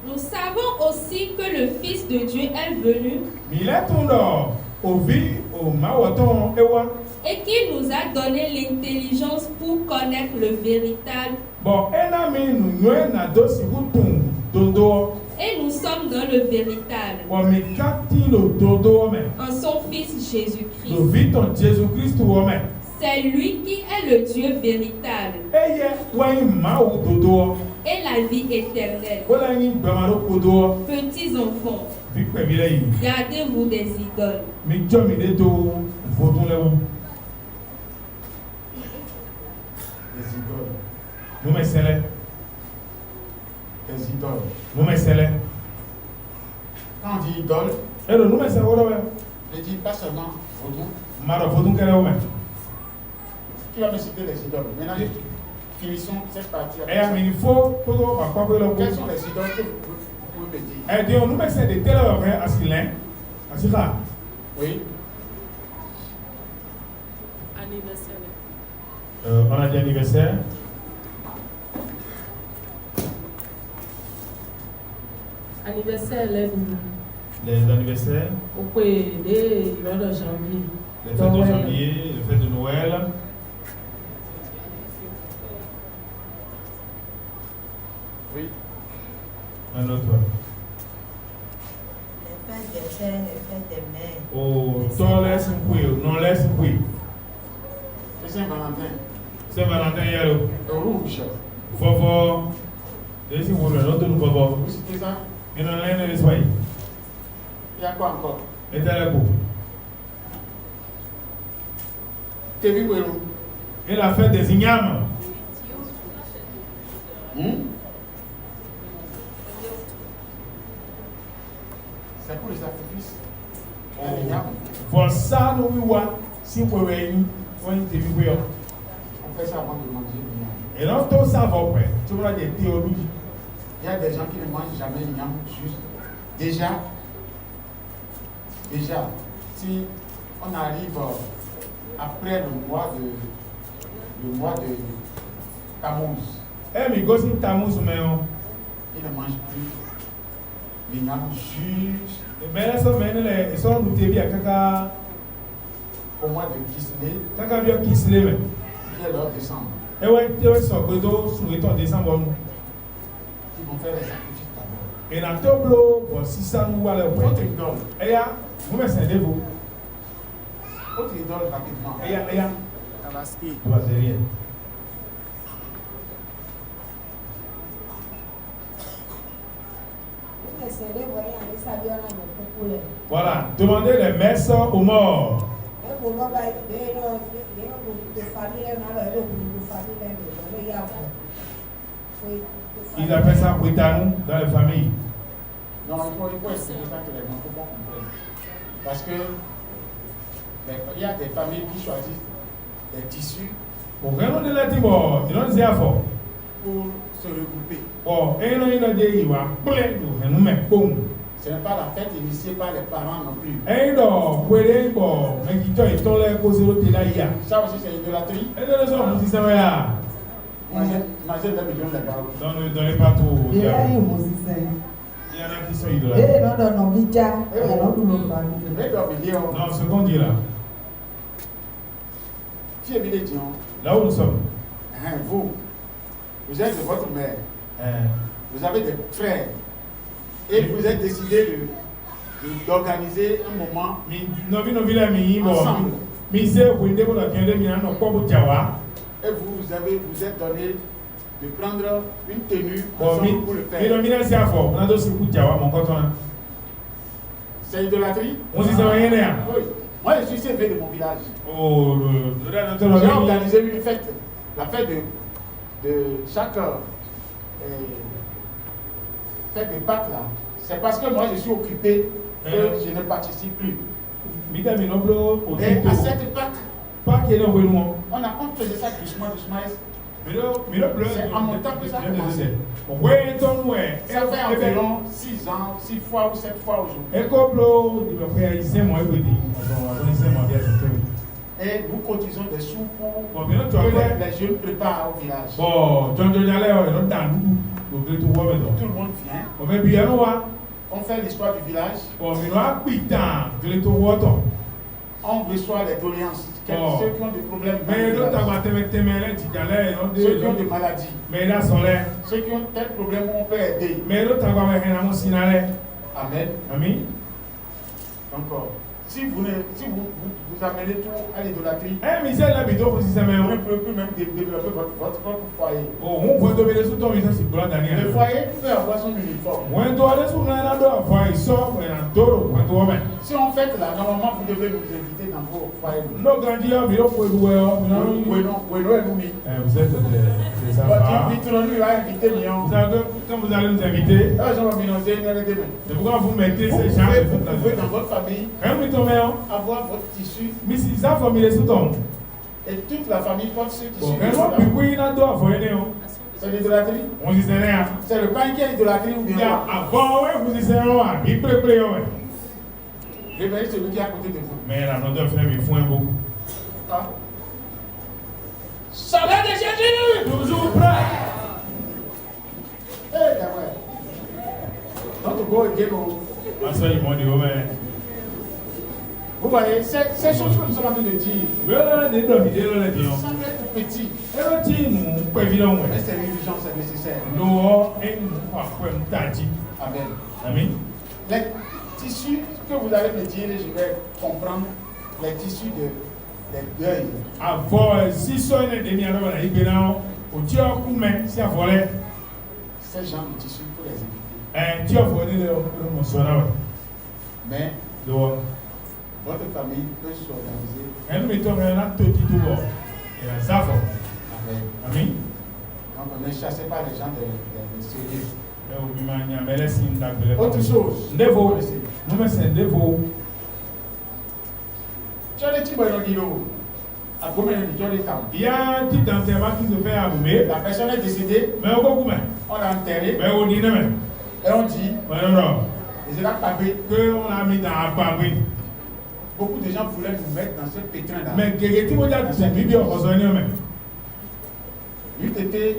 Nous savons aussi que le Fils de Dieu est venu mi le tun do o vi o ma wo ton e wa et qui nous a donné l'intelligence pour connaître le véritable. bon e na mi nu nwe na do si ku tun dodo Et nous sommes dans le véritable, bon mi ka ti lo dodo me en son Fils lo Jésus-Christ. vi ton Jesus Christ wo me C'est lui qui est le Dieu véritable e ye wa yin ma wo dodo et la vie éternelle. ko la yin gba ma ro kodo Petits enfants, vi pe mi le yin gardez-vous des idoles. mi jo mi de do vodun le wo Les idoles. no me sele Les idoles. no me sele Quand on dit idole, e lo no me sele wo do be ne dit pas seulement vaudou. ma do vodun kere wo me Qui va me citer les idoles? Maintenant, finissons cette partie. e ya mi fo ko do ba kwa ko lo ko Quelles sont les idoles que vous pouvez me dire? e de no me se de tele wo fe asilen asika Oui. Anniversaire. On a des anniversaires. Anniversaire, Les anniversaires. au pays de janvier. Les fêtes de janvier, les fêtes de Noël. Oui. Un autre. Les fêtes des pères, les fêtes des mères. Oh, toi laisse un peu, non laisse un peu. Et Saint-Valentin. Saint-Valentin, yellow. Le rouge. Fovo. Laissez vous le nom de nous, Fovo. Vous citez ça? Il y en a un de l'Espagne. Il y a quoi encore? Et t'as la coupe. T'es vu, Wero? Et la fête des ignames. C'est pour les sacrifices. Pour ça, nous voyons, si vous voyez, on est vu. On fait ça avant de manger le Et là, tout ça va après. Tu vois des théories. Il y a des gens qui ne mangent jamais le yam juste. Déjà, si on arrive après le mois de Tammuz, Eh, mais gosse Tammuz, mais ils ne mangent plus le yam juste mais là, ça mène les gens nous TV à Kaka. au mois de Kislev, Kaka bien qui se lève. qui est leur décembre. Et ouais, tu vois, ça, que tu souhaites en décembre. Ils vont faire les sacrifices d'abord. Et dans le tableau, si ça nous va le Autre point. idole, Et là, vous me sentez vous. autre idole rapidement. Et là, Tabaski. tu vas rien. Voilà, demandez les messes aux morts. Ils appellent ça Witanou dans les familles. Non, il faut expliquer ça que les gens comprennent. Parce que il y a des familles qui choisissent des tissus Bon, quand on est là, ils ont dit à fort. pour se regrouper. Bon, et nous, ils ont dit, ils vont nous mettre bon. Ce n'est pas la fête initiée par les parents non plus. Et donc, vous voyez, bon, mais qui t'ont l'air causé l'autre là, il y a. Ça aussi, c'est idolâtrie. Et dans les hommes, vous dites, là. Imagine 2 millions de gars. Dans les bateaux. Il y Dia en yang musisi. a qui sont idolâtres. Dia non bija, non dulu bang. Mais doivent venir. Non, ce qu'on dit là, Qui est venu dire, là où nous sommes, vous êtes de votre mère, hein, vous avez des frères, et vous êtes décidé d'organiser un moment nous village, ensemble. mais c'est pour une débat qui est bien, non, pas pour Jawa. Et vous êtes donné de prendre une tenue Bon, ensemble pour le mais faire. le village, c'est à fort. On a d'autres pour Jawa, mon coton. C'est idolâtrie? On dit, ça va rien là. Oui. Moi, je suis servi de mon village. Oh, J'ai organisé une fête, la fête de chaque fête de Pâques là. C'est parce que moi je suis occupé que je ne participe plus. Mais à cette Pâques, on faisait ça doucement. C'est en mon temps que ça a commencé. Ça fait environ 6 ans, 6 fois ou 7 fois aujourd'hui. Et nous cotisons des sous pour que les jeunes préparent au village. Tout le monde vient. On fait l'histoire du village. On reçoit les doléances. Ceux qui ont des problèmes. Ceux qui ont des maladies. Ceux qui ont tel problème où on peut aider. Amen. Donc, si vous amenez tout à l'idolâtrie, vous ne pouvez plus même développer votre propre foyer. Le foyer peut avoir son uniforme. Si on fête là, normalement vous devez nous inviter dans vos foyers. Vous êtes des enfants. Quand vous allez nous inviter, c'est pourquoi vous mettez ces gens dans votre famille avoir votre tissu et toute la famille porte ce tissu. C'est l'idolâtrie. C'est le pain qui est idolâtrie ou bien réveillez celui qui est à côté de vous. Mais la notre frère me fout un beau. Salut de Jésus. toujours prêt. Eh, ouais. Don't go again. Parce qu'ils m'ont dit, ouais. Vous voyez, ces choses que nous sommes en train de dire, Voilà, des domités, là, les gens. ça peut être petit, Et le petit, nous, pas évident, ouais. mais c'est l'urgence, c'est nécessaire. Nous, et nous, après, nous, t'as dit. Amen. Amen. Les tissus que vous allez me dire, je vais comprendre les tissus de deuil. Avant, si ça n'est demi à l'heure, il y a au Dieu coup, mais si à voler, Ces gens de tissus, il faut les éviter. Dieu a volé le monsonnaire. Mais Donc, votre famille peut s'organiser. elle met ton là, tout petit tout bon. Et la zafo. Amen. Amen. Donc ne chassez pas les gens de sérieux. Autre chose. Ndevo. Nous, mais c'est Ndevo. Tu as des petits bonhommes de l'eau. À combien de temps de temps? Il y a un petit enterrement qui se fait à Boumé. La personne est décédée. Mais au beaucoup, On l'a enterré. mais au dîner, même. Et on dit, Non. ils ont papé. Qu'on a mis dans la pabri. Beaucoup de gens voulaient nous mettre dans ce pétrin-là. Mais Guéguetti, vous dites, c'est Bibi, on va se même. Il était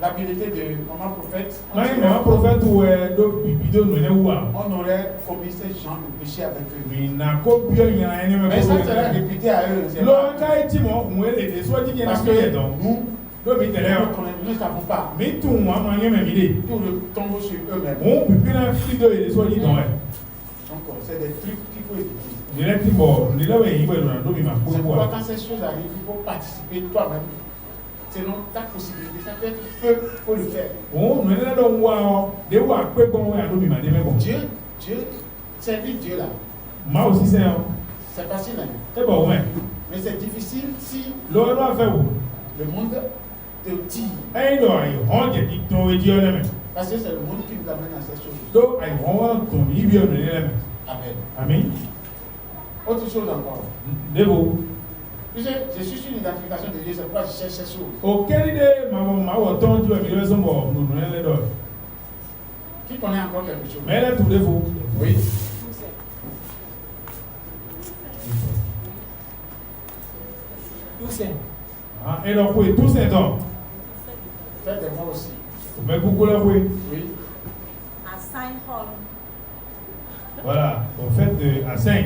l'habilité de maman prophète. Quand il y a un prophète ou d'autres Bibi, On aurait commis ces gens de péché avec eux. mais n'a copié, il y a un Mais ça serait répété à eux. C'est pas- l'homme qui a été mort, moi, les soit dit qu'il y a un Parce peu que de temps. nous, L'homme est là. nous ne savons pas. Mais tout le monde a même idée. Tout le tombe sur eux-mêmes. On peut plus faire de les soit dit non. Donc, c'est des trucs qu'il faut éviter. Il est petit bon, il a eu un domaine C'est pour pourquoi quand ces choses arrivent, il faut participer toi-même. Selon ta possibilité, ça peut être feu, il faut le faire. on ne l'a donc voir des voir peu bon à domaine des bon. Dieu, servir Dieu là, Moi aussi c'est c'est facile, hein. c'est bon ouais. Mais c'est difficile si L'autre va faire où? le monde te tire. Eh non, on dit dit ton et Dieu même. Parce que c'est le monde qui nous amène à ces choses. Donc ay on ton il vient de même. Amen. Amen. Autre chose encore. Debo. Tu sais, je suis sur l'identification de Dieu, c'est pourquoi je cherche ces choses. Auquel idée ma autant tu as mis le son bon nous les donne. Qui connaît encore quelque chose? Mais là tout défaut. Oui. Toussaint. Ah et donc oui, tout c'est donc. Faites des mots aussi. Mais beaucoup là oui. Oui. À Saint-Hall. Voilà, au fait de à 5.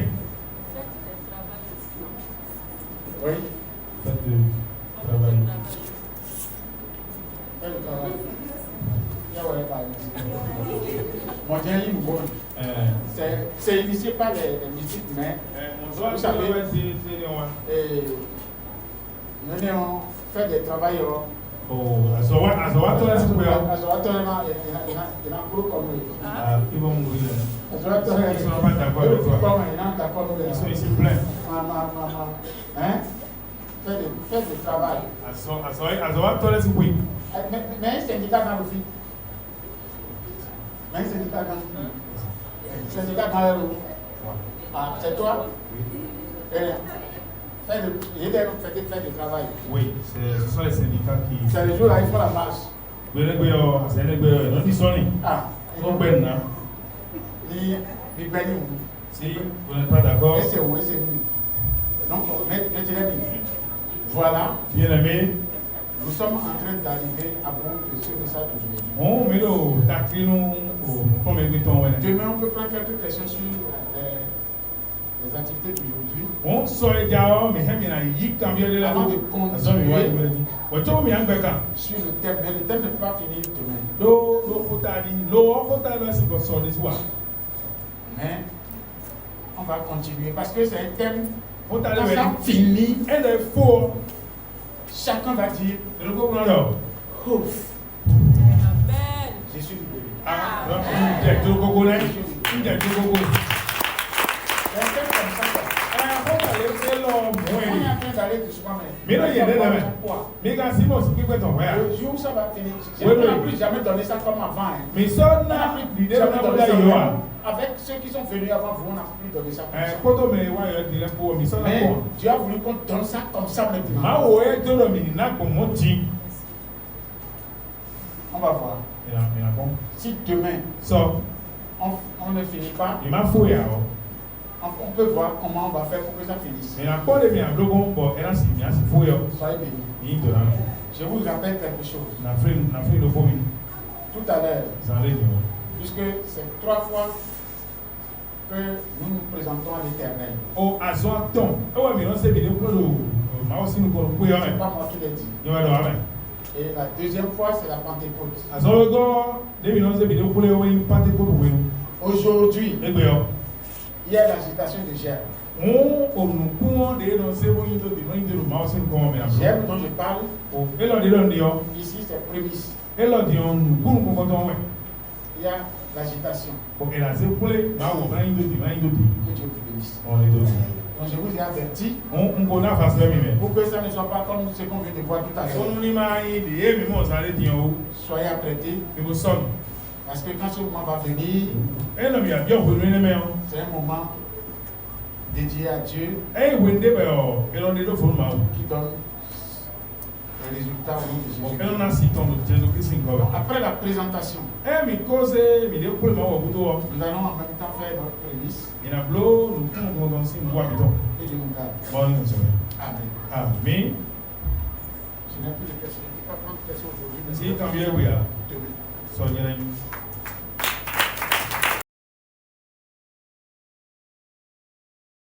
Oui. Fait de travail. Faites le travail. Il y a ouais, pas Mon Dieu, il nous bonne. C'est initié par les mystiques, mais On vous savez, nous avons fait des travailleurs. Oh, azoa toi là c'est quoi? Il y a un groupe comme lui. Ah, ils vont mourir. Ils sont pas d'accord avec toi. Ils Ils sont ici pleins. Hein? Faites du travail. Azoa toi là c'est quoi? Mais un syndicat dans le film. Mais un syndicat dans le film. Syndicat dans le film. Ah, c'est toi? Il est fait du travail. Oui, ce sont les syndicats qui. C'est le jour là, il faut la marche. C'est non ils sont Ah, ils sont ben là. ni béni. Si vous n'êtes pas d'accord. Et c'est où, et c'est lui. Donc, mettez-les. Voilà. Bien aimé. Nous sommes en train d'arriver à bout de ce message d'aujourd'hui. On met le taquino comme écoutons. Demain, on peut prendre quelques questions sur les activités d'aujourd'hui. On sort dehors, mais il y a une camion de la Avant de continuer sur le thème, mais le thème ne peut pas finir demain. Mais on va continuer parce que c'est un thème. Quand ça finit, elle est faux. Chacun va dire ouf. Je suis libéré. C'est un thème comme ça. On est en train d'aller doucement, mais non, il y a des mais quand si moi, c'est quoi ton frère? le jour où ça va finir, je ne plus jamais donner ça comme avant. Mais ça, on a l'idée de la avec ceux qui sont venus avant vous, on n'a plus donné ça comme ça. Mais Dieu a voulu qu'on donne ça comme ça maintenant. On va voir. Si demain, on ne finit pas, On peut voir comment on va faire pour que ça finisse. Mais la porte de mes blocs, bon, elle a signé, c'est fou. Soyez bénis. Ni de là. Je vous rappelle quelque chose. Na fait le premier. Tout à l'heure, Ça allait dire. puisque c'est 3 fois que nous nous présentons à l'Éternel. Oh, à son temps. Ah ouais, mais on s'est vidéo pour le. Ma aussi nous connaissons. Oui, C'est pas moi qui l'ai dit. Il va le Et la deuxième fois, c'est la Pentecôte. à son regard, 2011 vidéo pour le oui, pas de côté oui. Aujourd'hui, Et bien, il y a l'agitation de Gère. on nous courant de lancer au niveau de l'île de ma aussi nous connaissons bien. Gère dont je parle, Oh, et là de l'on ici c'est prémisse. et là de on nous courons comme on ouais. Il y a l'agitation. Bon, et là c'est pour les ma on va indo di. Que Dieu vous bénisse. On est deux. Donc je vous ai averti On connaît face là mais. pour que ça ne soit pas comme ce qu'on vient de voir tout à l'heure. On n'y m'a dit et mais moi ça allait dire où Soyez apprêtés et vous sommes. parce que quand ce moment va venir, Et non, il y a bien revenu les mains. c'est un moment dédié à Dieu Et Wende et on est le fond ma. qui donne les résultats au nom de Jésus. Et on a cité ton Jésus-Christ encore. Après la présentation, Eh, mais cause, mais les pour le moment, nous allons en même temps faire notre prémisse il y a blo, nous pouvons dans une boîte de temps. et Dieu nous garde. Bon, nous sommes. Amen. Amen. Je n'ai plus de questions. Je ne peux pas prendre de questions aujourd'hui. Si, tant bien, oui, Demain. soignez-nous.